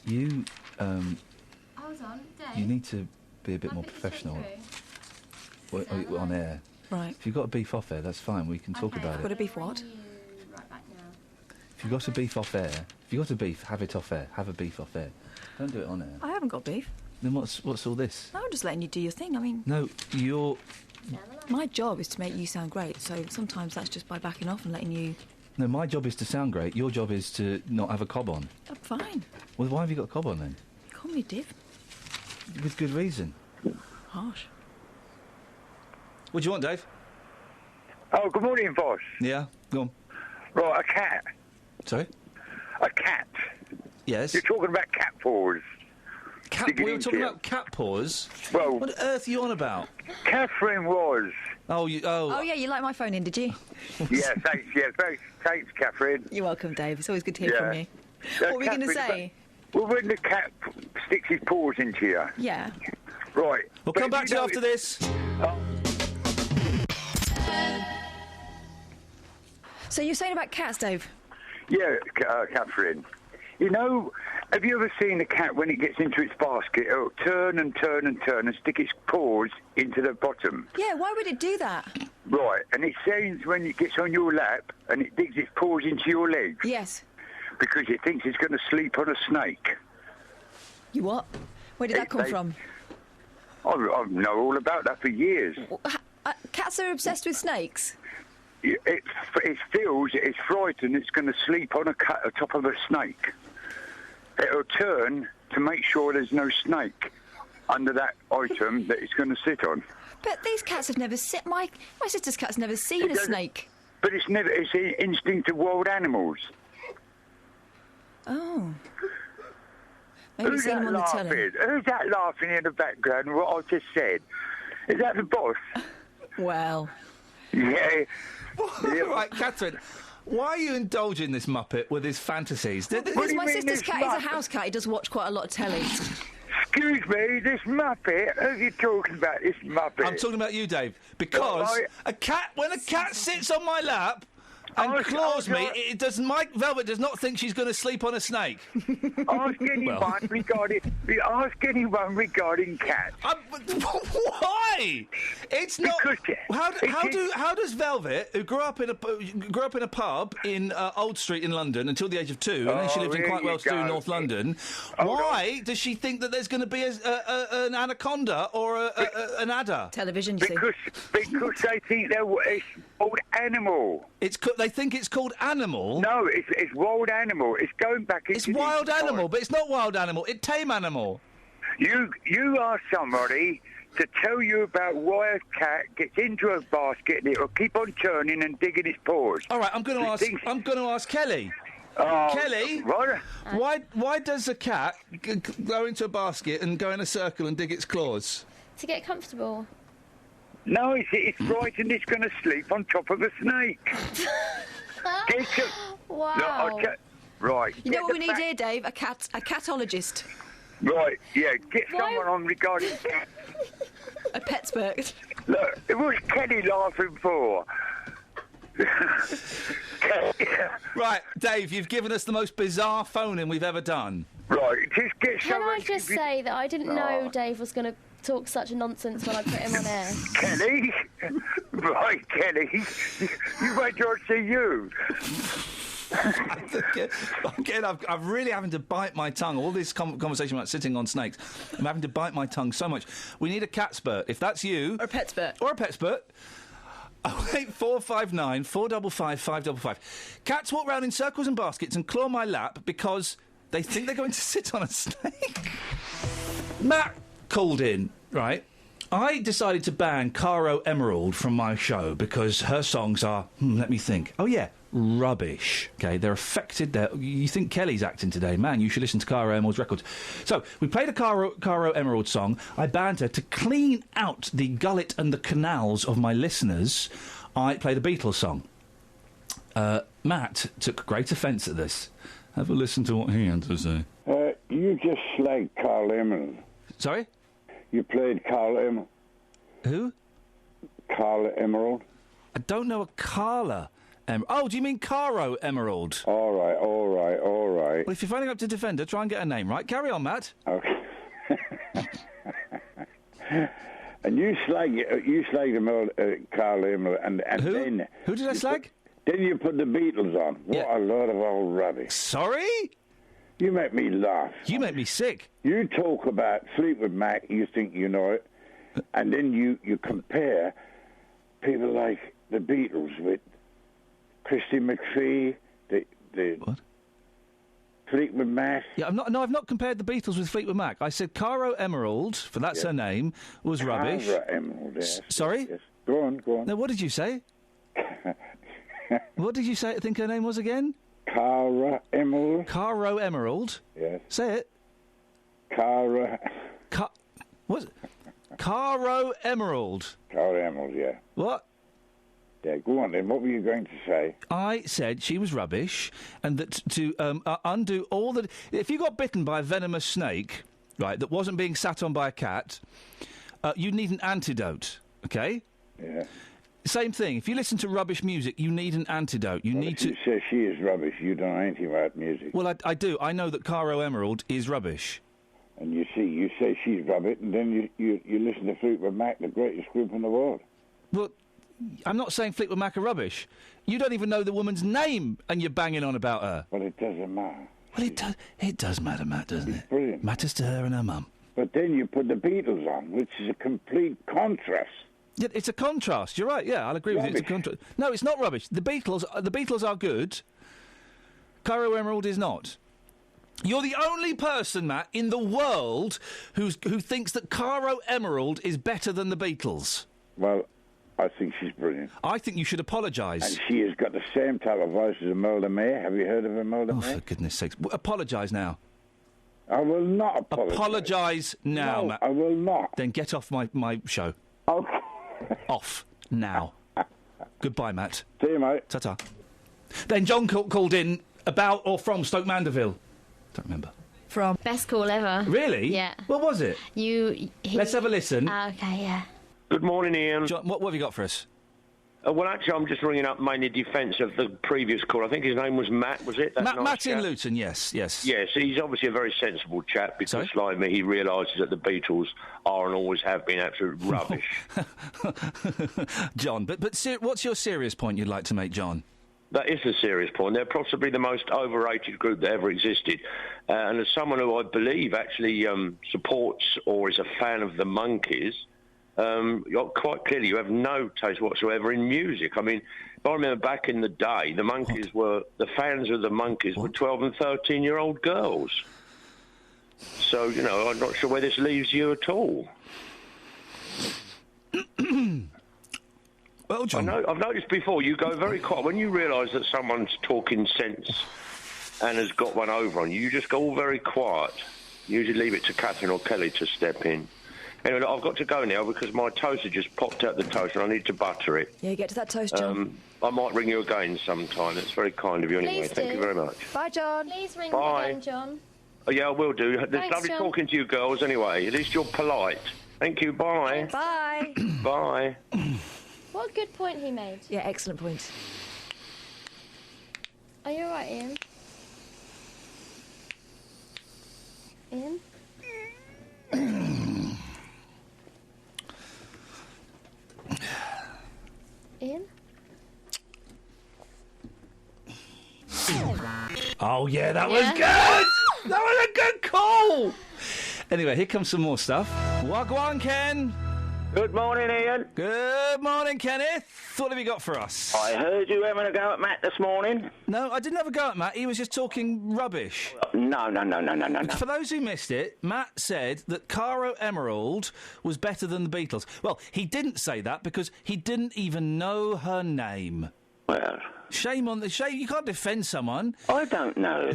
You, Hold on, Dave. you need to be a bit Can I more put you straight professional. through? On air. Right. If you've got a beef off air, that's fine. We can talk about Got it. a beef what? Right back now. If you've got a beef off air, if you've got a beef, have it off air. Have a beef off air. Don't do it on air. I haven't got beef. Then what's all this? No, I'm just letting you do your thing. I mean... No, you're... My job is to make you sound great, so sometimes that's just by backing off and letting you... No, my job is to sound great. Your job is to not have a cob on. I'm fine. Well, why have you got a cob on then? Call me Div. With good reason. Harsh. What do you want, Dave? Oh, good morning, boss. Yeah, go on. Right, a cat. Sorry? A cat. Yes? You're talking about cat paws. We were talking about cat paws? Well... What on earth are you on about? Catherine was. Oh, Oh, yeah, you like my phone in, did you? Yeah, thanks, thanks, Catherine. You're welcome, Dave. It's always good to hear from you. What were we going to say? Well, when the cat sticks his paws into you. Yeah. Right. We'll come back to you after this. So you're saying about cats, Dave? Yeah, Catherine. You know, have you ever seen a cat when it gets into its basket, it'll turn and turn and turn and stick its paws into the bottom? Yeah, why would it do that? Right, and it sounds when it gets on your lap and it digs its paws into your legs. Yes. Because it thinks it's going to sleep on a snake. You what? Where did that come from? I know all about that for years. Cats are obsessed with snakes? It feels it's frightened it's going to sleep on top of a snake. It'll turn to make sure there's no snake under that item that it's going to sit on. But these cats have never seen... My sister's cat's never seen a snake. But it's an instinct of wild animals. Oh. Maybe Who's seen that them on the laughing? telly. Who's that laughing in the background, what I've just said? Is that the boss? Well... Yeah. Right, Catherine, Why are you indulging this Muppet with his fantasies? Because my sister's cat is a house cat. He does watch quite a lot of telly. Excuse me, this Muppet? Who are you talking about, this Muppet? I'm talking about you, Dave. Because when a cat sits on my lap and claws me, Mike Velvet does not think she's going to sleep on a snake. Ask anyone regarding cats. Why? It's not. How does Velvet, who grew up in a pub in Old Street in London until the age of 2, and then she lived in quite well-to-do in North London, why does she think that there's going to be an anaconda or an adder? Television, you see. Because they think it's called animal. They think it's called animal? No, it's wild animal. It's going back into... It's wild animal, but it's not wild animal. It's tame animal. You are somebody to tell you about why a cat gets into a basket and it will keep on turning and digging its paws. All right, I'm going to ask Kelly. Kelly, why does a cat go into a basket and go in a circle and dig its claws? To get comfortable. No, it's frightened. It's going to sleep on top of a snake. Wow. Right. You know what we need here, Dave? A catologist. Right, yeah, get someone on regarding cats. A petspert. Look, it was Kenny laughing for. Right, Dave, you've given us the most bizarre phone-in we've ever done. Right, just get someone... Can I just say that I didn't know Dave was going to talk such nonsense when I put him on air. Kenny? Right, Kenny. You wait till I see you. Again, I'm really having to bite my tongue. All this conversation about sitting on snakes, I'm having to bite my tongue so much. We need a catspert. If that's you... Or a petspert. 08459 455 555. Cats walk round in circles and baskets and claw my lap because they think they're going to sit on a snake. Matt called in, right? I decided to ban Caro Emerald from my show because her songs are, let me think. Oh, yeah, rubbish. OK, they're affected. You think Kelly's acting today? Man, you should listen to Caro Emerald's records. So, we played a Caro Emerald song. I banned her to clean out the gullet and the canals of my listeners. I played a Beatles song. Matt took great offence at this. Have a listen to what he had to say. You just slagged Carl Emerald. Sorry? You played Carl Emerald. Who? Carl Emerald. I don't know a Carla Emerald. Oh, do you mean Caro Emerald? All right. Well, if you're phoning up to defend her, try and get her name right. Carry on, Matt. Okay. And you slagged him, Carl Emerald, and who? Then... Who did I slag? Then you put the Beatles on. What a lot of old rubbish. Sorry? You make me laugh. You make me sick. You talk about Fleetwood Mac, you think you know it, and then you compare people like the Beatles with Christy McVie, the what? Fleetwood Mac. Yeah, I've not compared the Beatles with Fleetwood Mac. I said Caro Emerald, for that's her name, was rubbish. Caro Emerald, yes. Sorry? Yes. Go on. No, what did you say? What did you say I think her name was again? Caro Emerald. Caro Emerald? Yes. Say it. What? Caro Emerald. Caro Emerald, yeah. What? Yeah, go on then. What were you going to say? I said she was rubbish, and that to undo all the... If you got bitten by a venomous snake, right, that wasn't being sat on by a cat, you need an antidote, OK? Yeah. Same thing. If you listen to rubbish music, you need an antidote. You need to... You say she is rubbish. You don't know anything about music. Well, I do. I know that Caro Emerald is rubbish. And you say she's rubbish, and then you listen to Fleetwood Mac, the greatest group in the world. Well, I'm not saying Fleetwood Mac are rubbish. You don't even know the woman's name, and you're banging on about her. Well, it doesn't matter. Well, it does matter, Matt, doesn't it? Brilliant. Matters to her and her mum. But then you put the Beatles on, which is a complete contrast. Yeah, it's a contrast. You're right. Yeah, I'll agree with you. It's a contrast. No, it's not rubbish. The Beatles are good. Caro Emerald is not. You're the only person, Matt, in the world who thinks that Caro Emerald is better than the Beatles. Well, I think she's brilliant. I think you should apologise. And she has got the same type of voice as Imelda May. Have you heard of Imelda May? Oh, for goodness sakes. Apologise now. I will not apologise. Apologise now, no, Matt. I will not. Then get off my show. Okay. Off now. Goodbye, Matt. See you, mate. Ta-ta. Then John called in about or from Stoke Mandeville. Don't remember. From best call ever. Really? Yeah. What was it? Let's have a listen. Okay, yeah. Good morning, Iain. John, what have you got for us? Well, actually, I'm just ringing up mainly defence of the previous call. I think his name was Matt, was it? Matt in Luton, yes. Yes, he's obviously a very sensible chap because, like me, he realises that the Beatles are and always have been absolute rubbish. John, but what's your serious point you'd like to make, John? That is a serious point. They're possibly the most overrated group that ever existed. And as someone who I believe actually supports or is a fan of the Monkees, quite clearly you have no taste whatsoever in music. I mean, if I remember back in the day, the Monkees the fans of the Monkees were 12 and 13-year-old girls. So, I'm not sure where this leaves you at all. Well, John, I've noticed before you go very quiet when you realise that someone's talking sense and has got one over on you. You just go all very quiet. You usually leave it to Catherine or Kelly to step in. Anyway, I've got to go now because my toaster just popped out the toaster and I need to butter it. Yeah, get to that toast, John. I might ring you again sometime. That's very kind of you anyway. Please Thank you very much. Bye, John. Please ring Bye. me again, John. Oh, yeah, I will do. It's Thanks, lovely John. talking to you girls anyway. At least you're polite. Thank you. Bye. Bye. Bye. What a good point he made. Yeah, excellent point. Are you alright, Iain? Iain? Iain? Oh, yeah, that was good! That was a good call! Anyway, here comes some more stuff. Wagwan, Ken! Good morning, Iain. Good morning, Kenneth. What have you got for us? I heard you having a go at Matt this morning. No, I didn't have a go at Matt. He was just talking rubbish. No. For those who missed it, Matt said that Caro Emerald was better than the Beatles. Well, he didn't say that because he didn't even know her name. Well... Shame on the... Shame. You can't defend someone. I don't know.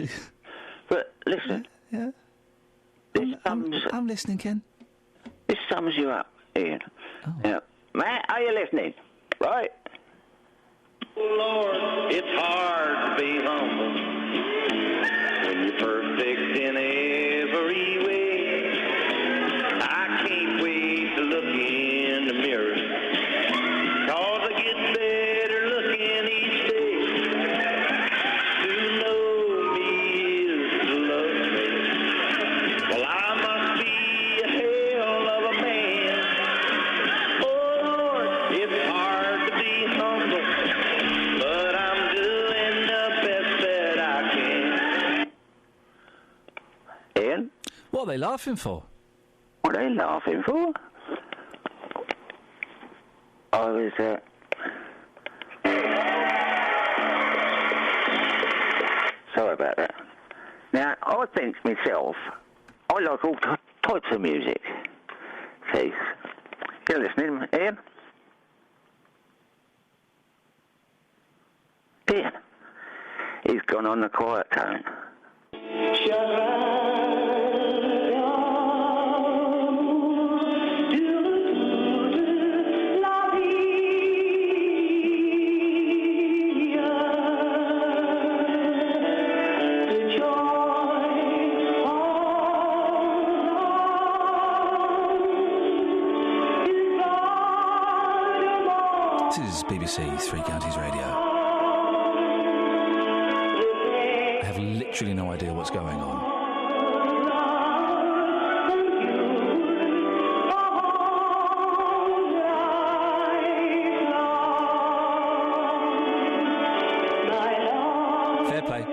But listen. Yeah? I'm listening, Ken. This sums you up, Iain. Oh. Yeah. Matt, are you listening? Right. Lord, it's hard to be humble when you're perfect in every way. I can't wait to look in the mirror, 'cause I get better looking each day. To know me is to love me. Well, I must be a hell of a man. Oh, Lord, it's hard to be humble, but I'm doing the best that I can. Iain? What are they laughing for? What are they laughing for? I was, sorry about that. Now, I think myself, I like all types of music. See, you're listening, Iain? Iain? He's gone on the quiet tone. This is BBC Three Counties Radio. I have literally no idea what's going on.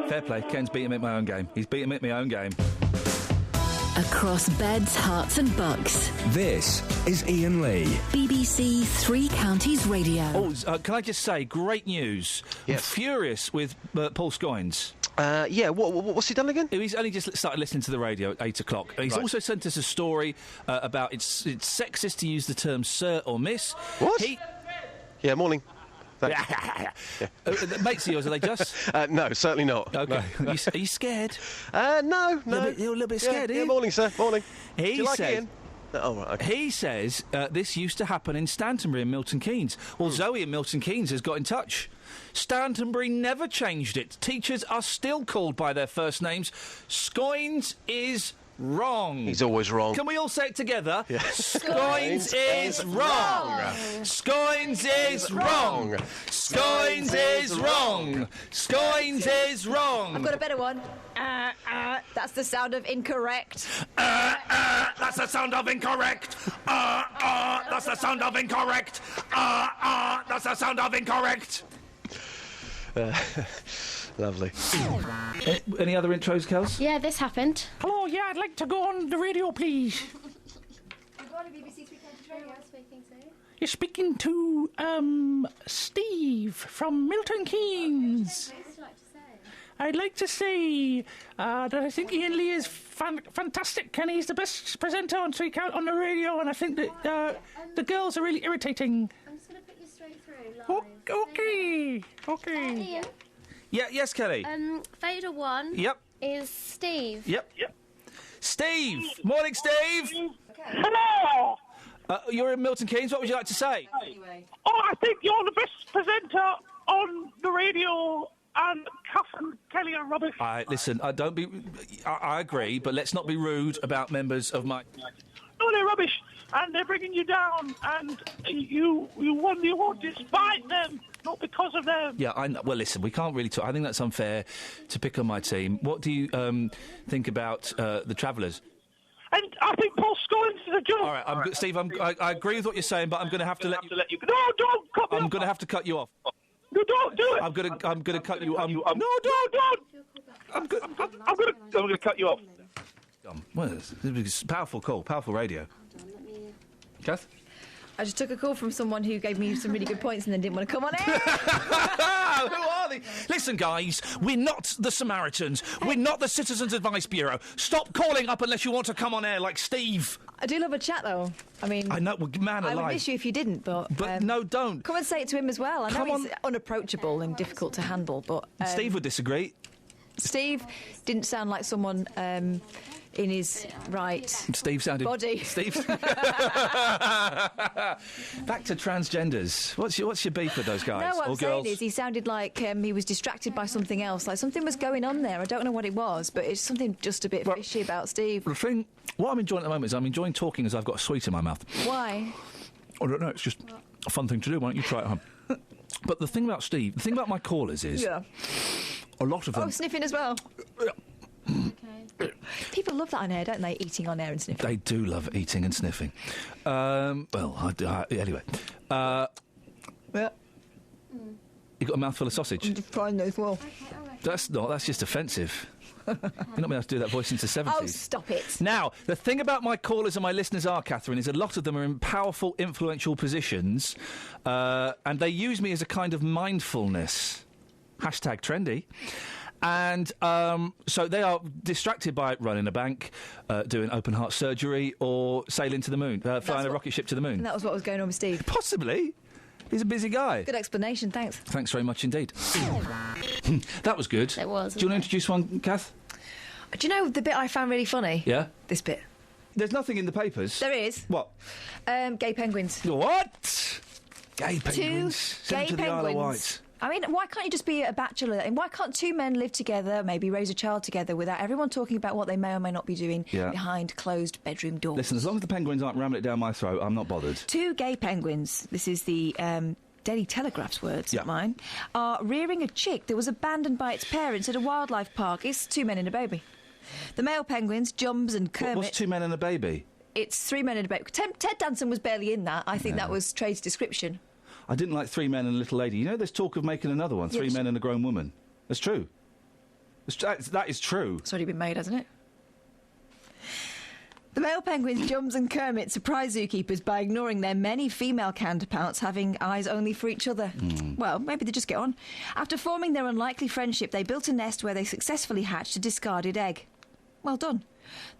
Fair play. Ken's beating me at my own game. He's beating me at my own game. Across beds, hearts and bucks. This is Iain Lee. BBC Three Counties Radio. Oh, can I just say, great news. Yes. I'm furious with Paul Scoins. Yeah, what's he done again? He's only just started listening to the radio at 8 o'clock. He's also sent us a story about it's sexist to use the term sir or miss. What? Yeah, morning. Mates of yours, are they just? No, certainly not. Okay. No. Are you scared? No. You're a little bit scared, yeah, morning, sir, morning. Do you like said, Iain? Oh, right, okay. He says this used to happen in Stantonbury and Milton Keynes. Well, Zoe in Milton Keynes has got in touch Stantonbury never changed it. Teachers are still called by their first names. Scoins is wrong. He's always wrong. Can we all say it together? Yeah. Scoins is wrong. Scoins is wrong. Scoins is wrong. Scoins is wrong. I've got a better one. That's the sound of incorrect. That's the sound of incorrect. That's the sound of incorrect. That's the sound of incorrect. Lovely. Any other intros, Kels? Yeah, this happened. Hello, yeah, I'd like to go on the radio, please. You're speaking to, Steve from Milton Keynes. I'd like to say that I think Iain Lee is fantastic, and he's the best presenter on the radio, and I think that the girls are really irritating. I'm just going to put you straight through live. Okay. Ian? Yeah, yes, Kelly. Fader 1 Yep. is Steve. Yep. Steve! Morning, Steve! Hello! You're in Milton Keynes. What would you like to say? Oh, I think you're the best presenter on the radio, and Kath and Kelly are rubbish. Listen, don't be... I agree, but let's not be rude about members of my... No, they're rubbish, and they're bringing you down, and you won the award despite them, not because of them. Yeah, I know. Well, listen, we can't really talk... I think that's unfair to pick on my team. What do you think about the Travellers? And I think Paul Scollins is a joke. All right, Steve, I agree with what you're saying, but I'm going to have to let you... No, don't cut me off. I'm going to have to cut you off. No, don't do it. I'm going to cut you... No, don't. I'm going to cut you off. Well, it's a powerful call, powerful radio. Kath? I just took a call from someone who gave me some really good points and then didn't want to come on air. Who are they? Listen, guys, we're not the Samaritans. We're not the Citizens Advice Bureau. Stop calling up unless you want to come on air like Steve. I do love a chat, though. I mean... I know, man alive. I would miss you if you didn't, but... no, don't. Come and say it to him as well. I know he's unapproachable and difficult to handle, but... Steve would disagree. Steve didn't sound like someone... in his right Steve sounded body. Steve. Back to transgenders. What's your beef with those guys? No, what or I'm girls? saying is he sounded like he was distracted by something else. Like something was going on there. I don't know what it was, but it's something just a bit fishy about Steve. The thing, what I'm enjoying at the moment is I'm enjoying talking as I've got a sweet in my mouth. Why? I don't know. It's just a fun thing to do. Why don't you try it at home? But the thing about Steve, the thing about my callers is, a lot of them. Oh, sniffing as well. People love that on air, don't they? Eating on air and sniffing. They do love eating and sniffing. Anyway. Yeah. You got a mouthful of sausage? I'm just trying as well. That's just offensive. You're not being able to do that voice into the 70s. Oh, stop it. Now, the thing about my callers and my listeners are, Catherine, is a lot of them are in powerful, influential positions, and they use me as a kind of mindfulness. #trendy. And so they are distracted by running a bank, doing open heart surgery, or sailing to the moon, flying a rocket ship to the moon. And that was what was going on with Steve. Possibly. He's a busy guy. Good explanation, thanks. Thanks very much indeed. That was good. It was. Do you want to introduce one, Kath? Do you know the bit I found really funny? Yeah? This bit. There's nothing in the papers. There is. What? Gay penguins. What? Gay penguins? Send Gay to the Isle of penguins. Wight. I mean, why can't you just be a bachelor? And why can't two men live together, maybe raise a child together, without everyone talking about what they may or may not be doing behind closed bedroom doors? Listen, as long as the penguins aren't ramming it down my throat, I'm not bothered. Two gay penguins, this is the Daily Telegraph's words, not mine, are rearing a chick that was abandoned by its parents at a wildlife park. It's two men and a baby. The male penguins, Jums and Kermit... What's two men and a baby? It's three men and a baby. Ted Danson was barely in that. I think that was Trade's description. I didn't like three men and a little lady. You know, there's talk of making another one, three men and a grown woman. That's true. That is true. It's already been made, hasn't it? The male penguins, Jums and Kermit, surprise zookeepers by ignoring their many female counterparts having eyes only for each other. Well, maybe they just get on. After forming their unlikely friendship, they built a nest where they successfully hatched a discarded egg. Well done.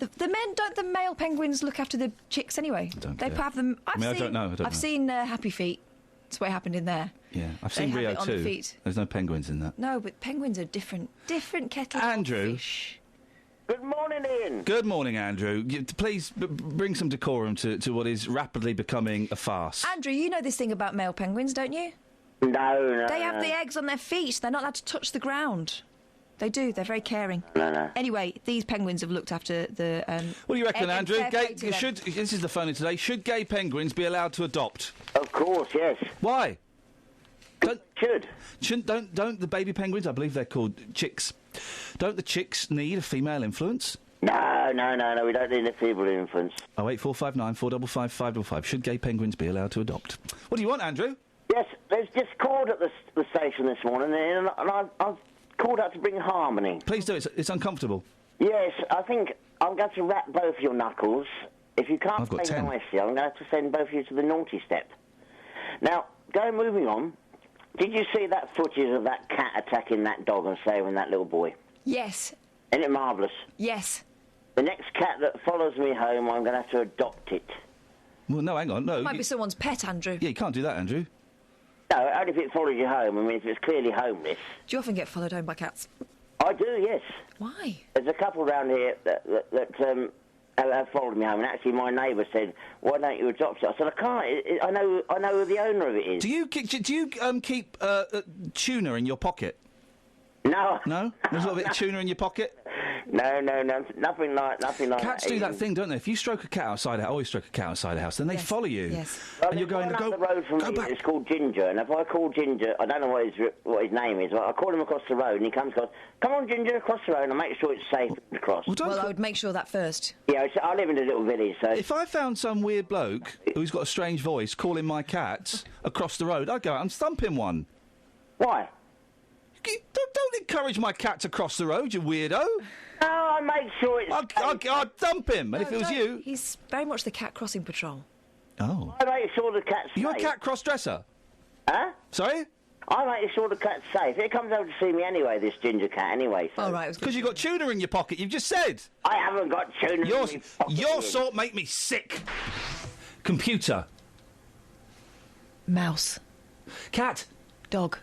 The male penguins look after the chicks anyway? They have them... I don't know. I've seen Happy Feet. That's what happened in there. Yeah, I've seen Rio too. There's no penguins in that. No, but penguins are different kettle Andrew. of fish. Good morning, Ian. Good morning, Andrew. Please bring some decorum to what is rapidly becoming a farce. Andrew, you know this thing about male penguins, don't you? No. They have the eggs on their feet. They're not allowed to touch the ground. They do. They're very caring. No. Anyway, these penguins have looked after the. What do you reckon, Andrew? This is the phone in today. Should gay penguins be allowed to adopt? Of course, yes. Why? Don't the baby penguins? I believe they're called chicks. Don't the chicks need a female influence? No. We don't need a female influence. 08459 455 555. Should gay penguins be allowed to adopt? What do you want, Andrew? Yes, there's just called at the station this morning, and I've called out to bring harmony. Please do. It's uncomfortable. Yes, I think I'm going to wrap both your knuckles. If you can't play 10. nicely, I'm going to have to send both of you to the naughty step. Now, moving on. Did you see that footage of that cat attacking that dog and saving that little boy? Yes. Isn't it marvellous? Yes. The next cat that follows me home, I'm going to have to adopt it. Well, no, hang on, no. Might be someone's pet, Andrew. Yeah, you can't do that, Andrew. No, only if it follows you home. I mean, if it's clearly homeless. Do you often get followed home by cats? I do, yes. Why? There's a couple round here that have followed me home, and actually my neighbour said, "Why don't you adopt it?" I said, "I can't. I know who the owner of it is." Do you keep tuna in your pocket? No. No? There's a little bit of tuna in your pocket? No, nothing like Cats that. do that thing, don't they? If you stroke a cat outside a house, always stroke a cat outside a house, then they follow you. Yes. Well, and you're going to go the road from me. It's called Ginger, and if I call Ginger, I don't know what his name is. But I call him across the road, and he comes, goes, "Come on, Ginger, across the road," and I make sure it's safe to cross. Well, I would make sure that first. Yeah, I live in a little village, so if I found some weird bloke who's got a strange voice calling my cats across the road, I'd go out and thump him one. Why? Don't encourage my cat to cross the road, you weirdo. No, I make sure it's I'd thump him, and if it was you... He's very much the cat crossing patrol. Oh. I make sure the cat's safe. You're a cat cross-dresser? Huh? Sorry? I make sure the cat's safe. It comes over to see me anyway, this Ginger cat, anyway. So. All right. Because you've got tuna in your pocket, you've just said. I haven't got tuna in my pocket. Your sort make me sick. Computer. Mouse. Cat. Dog.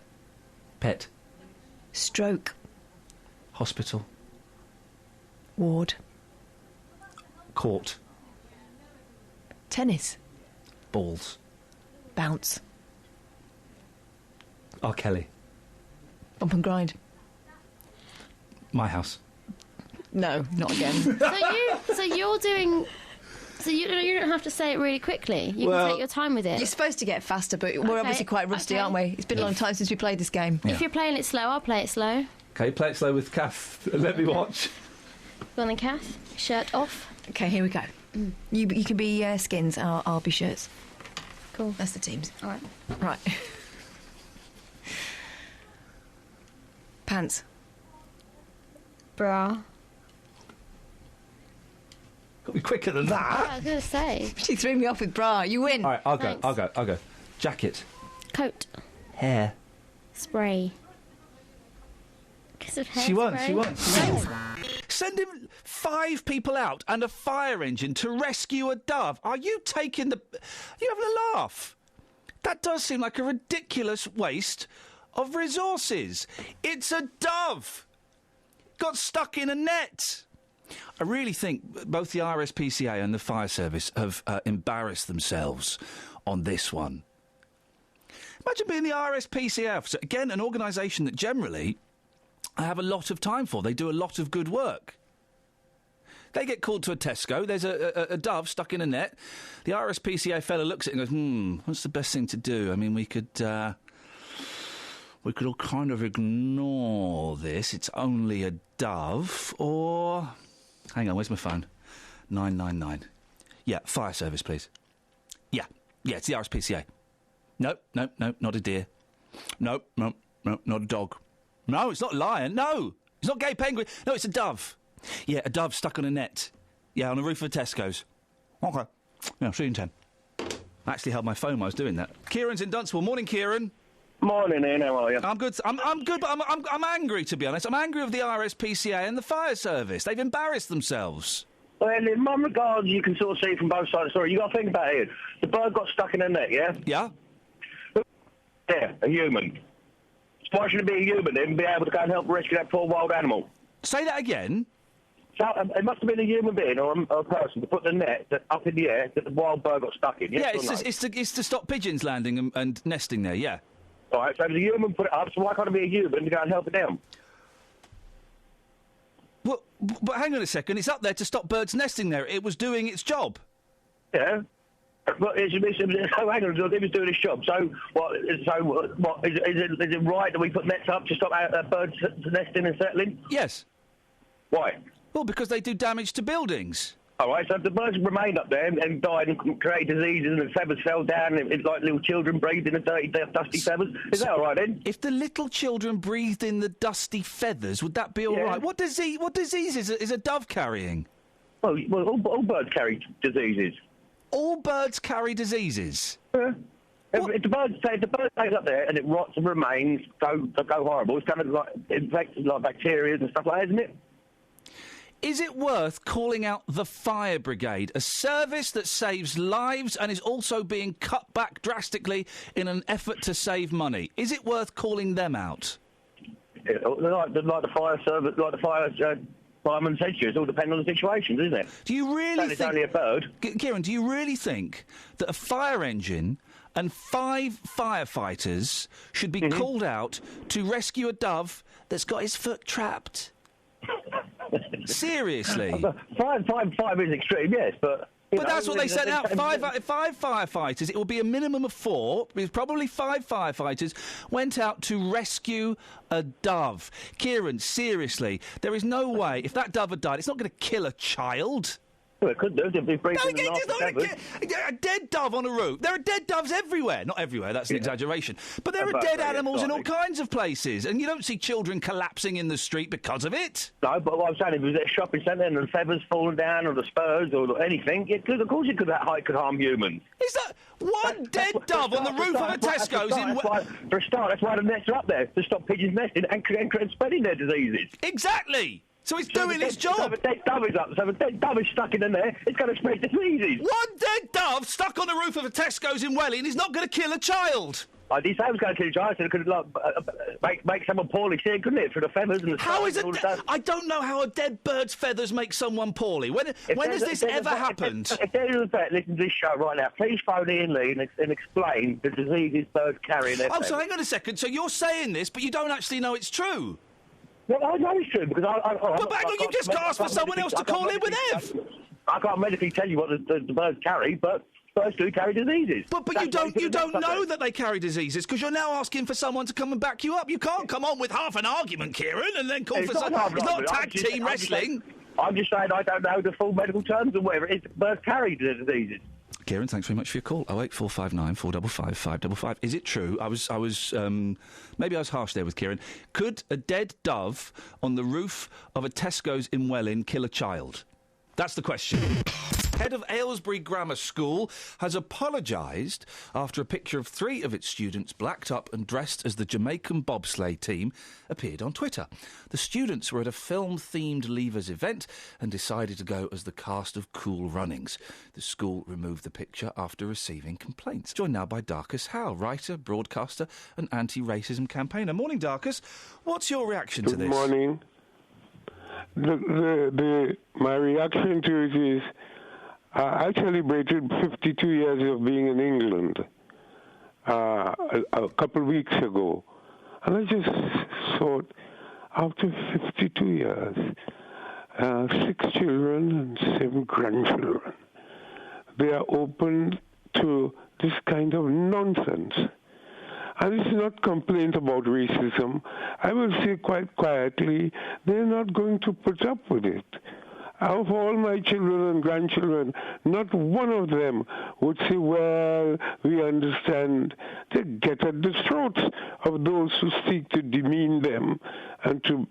Pet. Stroke. Hospital. Ward. Court. Tennis. Balls. Bounce. R. Kelly. Bump and grind. My house. No, not again. So you're doing... So you don't have to say it really quickly. You can take your time with it. You're supposed to get faster, but we're obviously quite rusty, aren't we? It's been a long time since we played this game. If you're playing it slow, I'll play it slow. Okay, play it slow with Kath. Let me watch. Go on then, Kath. Shirt off. Okay, here we go. You can be skins, I'll be shirts. Cool. That's the teams. All right. Right. Pants. Bra. Got to be quicker than that. I was going to say. She threw me off with bra. You win. All right, I'll Thanks. go. Jacket. Coat. Hair. Spray. Kiss of hair She won't. spray. Sending 5 people out and a fire engine to rescue a dove. Are you taking the... You having a laugh? That does seem like a ridiculous waste of resources. It's a dove. Got stuck in a net. I really think both the RSPCA and the fire service have embarrassed themselves on this one. Imagine being the RSPCA officer. Again, an organisation that generally I have a lot of time for. They do a lot of good work. They get called to a Tesco. There's a dove stuck in a net. The RSPCA fella looks at it and goes, what's the best thing to do? I mean, we could all kind of ignore this. It's only a dove. Or... Hang on, where's my phone? 999. Yeah, fire service, please. Yeah, it's the RSPCA. No, not a deer. No, not a dog. No, it's not a lion. No, it's not gay penguin. No, it's a dove. Yeah, a dove stuck on a net. Yeah, on the roof of Tesco's. Okay. Yeah, 3 and 10. I actually held my phone while I was doing that. Kieran's in Dunstable. Morning, Kieran. Morning, Ian. How are you? I'm good. I'm good, but I'm angry, to be honest. I'm angry with the RSPCA and the fire service. They've embarrassed themselves. Well, in my regards, you can sort of see from both sides of the story. You got to think about it. The bird got stuck in a net, yeah? Yeah. Yeah, a human. Why should it be a human then be able to go and help rescue that poor wild animal? Say that again. So it must have been a human being or a person to put the net up in the air that the wild bird got stuck in. Yes, yeah, it's to stop pigeons landing and nesting there. Yeah. All right, so if the human put it up, so why can't it be a human to go and help it down? Well, but hang on a second. It's up there to stop birds nesting there. It was doing its job. Yeah. But hang on, it was doing its job. So what? So what? Is it right that we put nets up to stop birds nesting and settling? Yes. Why? Well, because they do damage to buildings. All right, so if the birds remained up there and died and created diseases and the feathers fell down and it's like little children breathed in the dirty, dusty feathers, is that all right then? If the little children breathed in the dusty feathers, would that be all right? What disease is a dove carrying? Well, all birds carry diseases. All birds carry diseases? Yeah. If the bird stays up there and it rots and remains, go horrible, it's kind of like infected like bacteria and stuff like that, isn't it? Is it worth calling out the fire brigade, a service that saves lives and is also being cut back drastically in an effort to save money? Is it worth calling them out? Yeah, like the fire service, like the fire fireman said to you, it's all depending on the situation, isn't it? Do you really think... It's only a bird. Kieran, do you really think that a fire engine and 5 firefighters should be called out to rescue a dove that's got his foot trapped? Seriously? 5 is extreme, yes, but... But that's what they sent out. 5 firefighters. It will be a minimum of 4. Because probably 5 firefighters went out to rescue a dove. Kieran, seriously, there is no way. If that dove had died, it's not going to kill a child. Well, it could do. It'd be breathing a dead dove on a roof. There are dead doves everywhere. Not everywhere, that's an exaggeration. But there are dead animals in all kinds of places. And you don't see children collapsing in the street because of it. No, but what I'm saying, if it was at a shopping centre and the feathers falling down or the spurs or anything, of course it could harm humans. Is that one dead dove on the roof of a Tesco's for a start, that's why the nets are up there, to stop pigeons nesting and spreading their diseases. Exactly! So it's doing its job. So if a dead dove is up, so if a dead dove is stuck in there, it's going to spread diseases. One dead dove stuck on the roof of a Tesco's in Welling is not going to kill a child. I didn't say it was going to kill a child, so it could make someone poorly sick, couldn't it, for the feathers and the How is it? I don't know how a dead bird's feathers make someone poorly. When has this ever happened? If there is a vet listening to this show right now, please phone Iain Lee and explain the diseases birds carry in their feathers. So hang on a second. So you're saying this, but you don't actually know it's true? Well, I know it's true, because But hang on, you just asked for someone else to call in with Ev. I can't medically tell you what the birds carry, but birds do carry diseases. But you don't know that they carry diseases, because you're now asking for someone to come and back you up. You can't come on with half an argument, Kieran, and then call for someone. It's not tag team wrestling. I'm just saying I don't know the full medical terms or whatever it is. Birds carry the diseases. Kieran, thanks very much for your call. 08459 455 555. Is it true? Maybe I was harsh there with Kieran. Could a dead dove on the roof of a Tesco's in Welling kill a child? That's the question. Head of Aylesbury Grammar School has apologised after a picture of 3 of its students blacked up and dressed as the Jamaican bobsleigh team appeared on Twitter. The students were at a film-themed Leavers event and decided to go as the cast of Cool Runnings. The school removed the picture after receiving complaints. Joined now by Darcus Howe, writer, broadcaster and anti-racism campaigner. Morning, Darcus. What's your reaction to this? Good morning. My reaction to it is, I celebrated 52 years of being in England a couple of weeks ago. And I just thought, after 52 years, 6 children and 7 grandchildren, they are open to this kind of nonsense. And it's not complaint about racism. I will say quite quietly, they're not going to put up with it. Of all my children and grandchildren, not one of them would say, well, we understand. They get at the throats of those who seek to demean them and to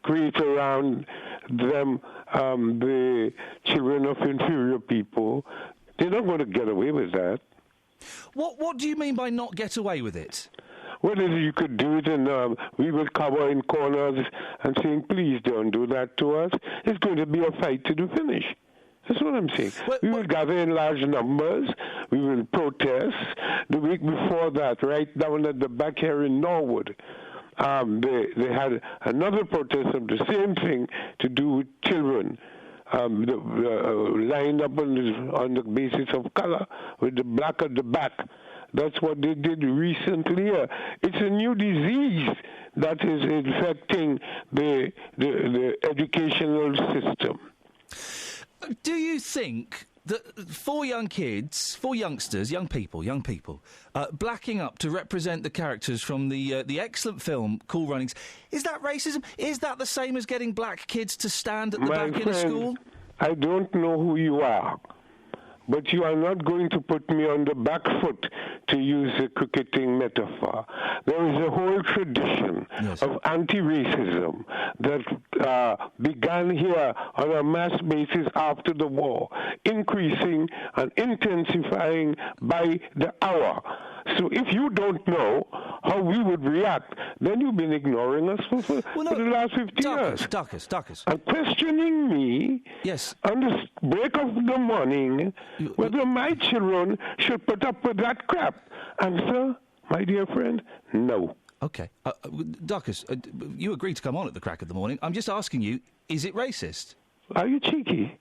create around them the children of inferior people. They're not going to get away with that. What do you mean by not get away with it? Well, you could do it, and we will cover in corners and saying, please don't do that to us. It's going to be a fight to the finish. That's what I'm saying. We will gather in large numbers. We will protest. The week before that, right down at the back here in Norwood, they had another protest of the same thing to do with children. Lined up on the basis of colour, with the black at the back, That's what they did recently. It's a new disease that is infecting the educational system. Do you think that four youngsters, young people, blacking up to represent the characters from the excellent film Cool Runnings, is that racism? Is that the same as getting black kids to stand at the back in a school? I don't know who you are, but you are not going to put me on the back foot, to use a cricketing metaphor. There is a whole tradition of anti-racism that began here on a mass basis after the war, increasing and intensifying by the hour. So if you don't know how we would react, then you've been ignoring us for the last 50 years. Darkus. And questioning me on the break of the morning whether my children should put up with that crap. Answer, my dear friend, no. Okay. Darkus, you agreed to come on at the crack of the morning. I'm just asking you, is it racist? Are you cheeky?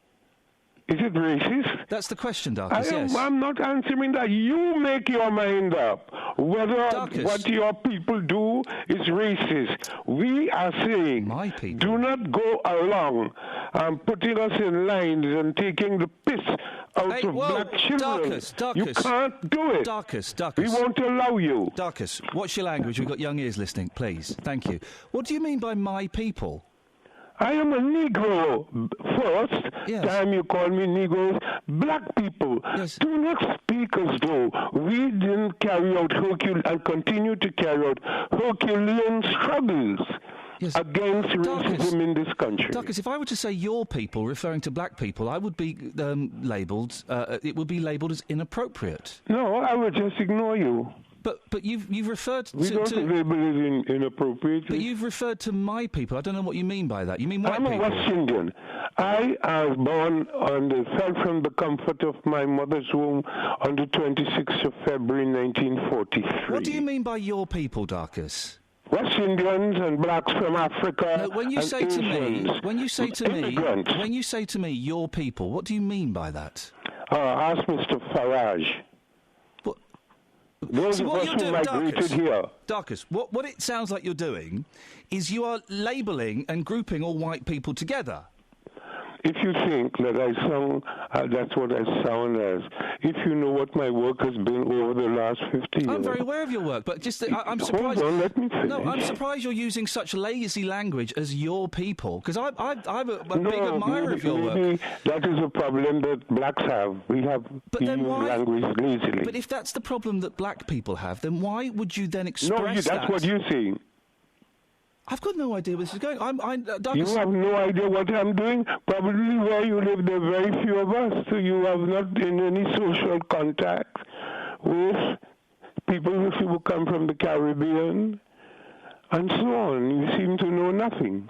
Is it racist? That's the question, Darkus, yes. I'm not answering that. You make your mind up whether what your people do is racist. We are saying, my people, do not go along putting us in lines and taking the piss out of black children. Darkus. You can't do it. Darkus. We won't allow you. Darkus, what's your language? We've got young ears listening, please. Thank you. What do you mean by my people? I am a Negro first. Time you call me Negroes. Black people, do not speak as though we didn't carry out and continue to carry out Herculean struggles against racism in this country. Darkus, if I were to say your people, referring to black people, I would be labelled. It would be labelled as inappropriate. No, I would just ignore you. But you've referred to... We don't label it inappropriate. But you've referred to my people. I don't know what you mean by that. You mean white people? I'm a West Indian. I was born fell from the comfort of my mother's womb on the 26th of February 1943. What do you mean by your people, Darkus? West Indians and blacks from Africa. No, when you say to me, your people, what do you mean by that? Ask Mr. Farage. See, what you're doing, Darkus, what it sounds like you're doing is you are labelling and grouping all white people together. If you think that I sound, that's what I sound as. If you know what my work has been over the last 50 years. I'm very aware of your work, but just I'm surprised. Hold on, let me finish. No, I'm surprised you're using such lazy language as your people, because I'm a big admirer of your work. That is a problem that blacks have. We have language lazily. But if that's the problem that black people have, then why would you then express that? That's what you're saying. I've got no idea where this is going. You have no idea what I'm doing? Probably where you live, there are very few of us, so you have not in any social contact with people who come from the Caribbean, and so on. You seem to know nothing.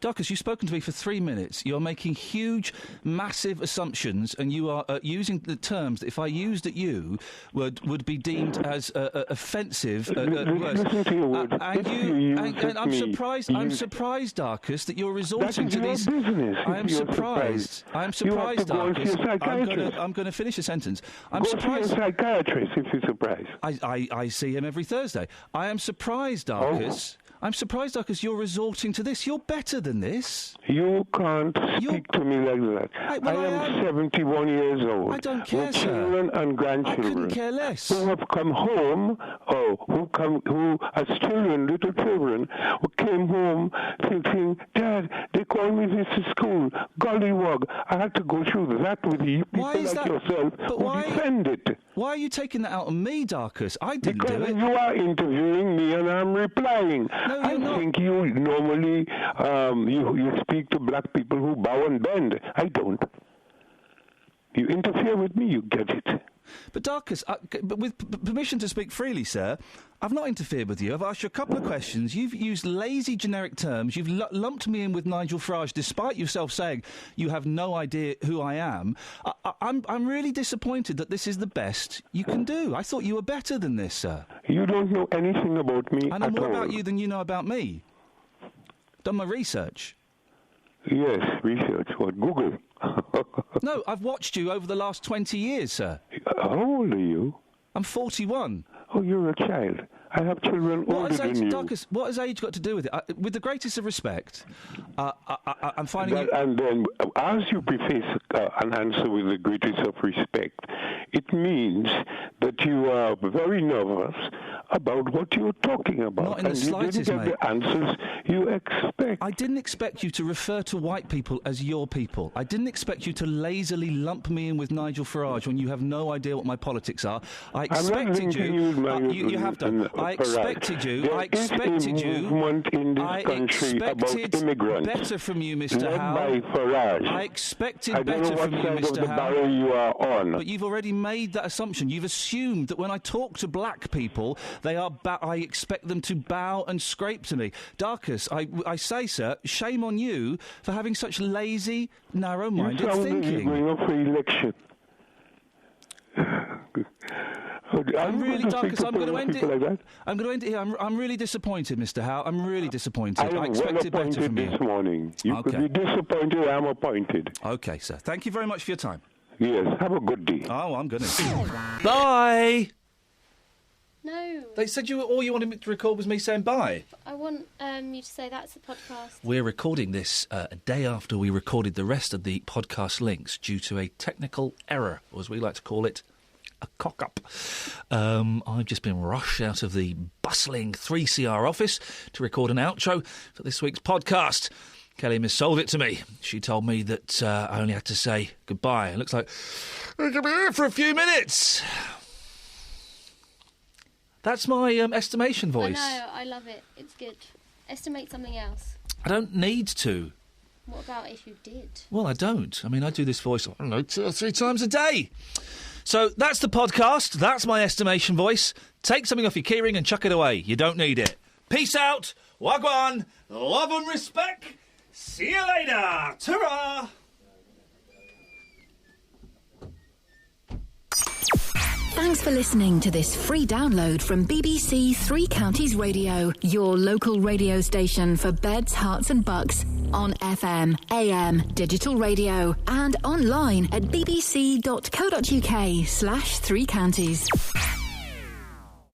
Darkus, you've spoken to me for 3 minutes. You're making huge, massive assumptions, and you are using the terms that, if I used at you, would be deemed as offensive. Listen to your words. And I'm surprised. I'm surprised, Darkus, that you're resorting to these. I am surprised. I'm surprised, Darkus. I'm going to finish a sentence. I'm surprised. Go to a psychiatrist if you're surprised. I see him every Thursday. I am surprised, Darkus. I'm surprised, Darkus, you're resorting to this. You're better than this. You can't speak to me like that. I am 71 years old. I don't care, with children and grandchildren. I couldn't care less. Who have come home, who as children, little children, who came home thinking, Dad, they called me this to school. Gollywog. I had to go through that with you. People yourself who defend it. Why are you taking that out on me, Darkus? I didn't do it. Because you are interviewing me and I'm replying. No, you're not. I think you normally you speak to black people who bow and bend. I don't. You interfere with me, you get it. But Darkus, but with permission to speak freely, sir, I've not interfered with you. I've asked you a couple of questions. You've used lazy, generic terms. You've lumped me in with Nigel Farage, despite yourself saying you have no idea who I am. I'm really disappointed that this is the best you can do. I thought you were better than this, sir. You don't know anything about me I know more about you than you know about me. Done my research. Yes, research. What, Google? No, I've watched you over the last 20 years, sir. How old are you? I'm 41. Oh, you're a child. I have children older than you. Darkus, what has age got to do with it? With the greatest of respect, I'm finding you... And then, as you preface an answer with the greatest of respect, it means that you are very nervous about what you're talking about. Not in the slightest, you didn't get the answers you expect. I didn't expect you to refer to white people as your people. I didn't expect you to lazily lump me in with Nigel Farage when you have no idea what my politics are. I expected you have done. I expected you. There is a movement in this country about immigrants. Better from you, Mr. Howe. Led by Farage. I expected better from you, Mr. Howe. I don't know what side of the barrel you are on. But you've already made that assumption. You've assumed that when I talk to black people, they are. I expect them to bow and scrape to me. Darkus, I say, sir, shame on you for having such lazy, narrow-minded thinking. You're going up for election. I'm really, Darkus, I'm going to end it. Like I'm going to end it here. I'm really disappointed, Mr. Howe. I'm really disappointed. I expected better from you. This morning. You could be disappointed. I'm appointed. Okay, sir. Thank you very much for your time. Yes. Have a good day. Oh, I'm going to. Bye. No. They said all you wanted me to record was me saying bye. I want you to say that's the podcast. We're recording this a day after we recorded the rest of the podcast links due to a technical error, or as we like to call it, a cock-up. I've just been rushed out of the bustling 3CR office to record an outro for this week's podcast. Kelly missold it to me. She told me that I only had to say goodbye. It looks like I could be here for a few minutes. That's my estimation voice. I know, I love it. It's good. Estimate something else. I don't need to. What about if you did? Well, I don't. I mean, I do this voice, I don't know, 2 or 3 times a day. So that's the podcast. That's my estimation voice. Take something off your keyring and chuck it away. You don't need it. Peace out. Wagwan. Love and respect. See you later. Ta-ra. Thanks for listening to this free download from BBC Three Counties Radio, your local radio station for beds, hearts and bucks, on FM, AM, digital radio and online at bbc.co.uk/3counties.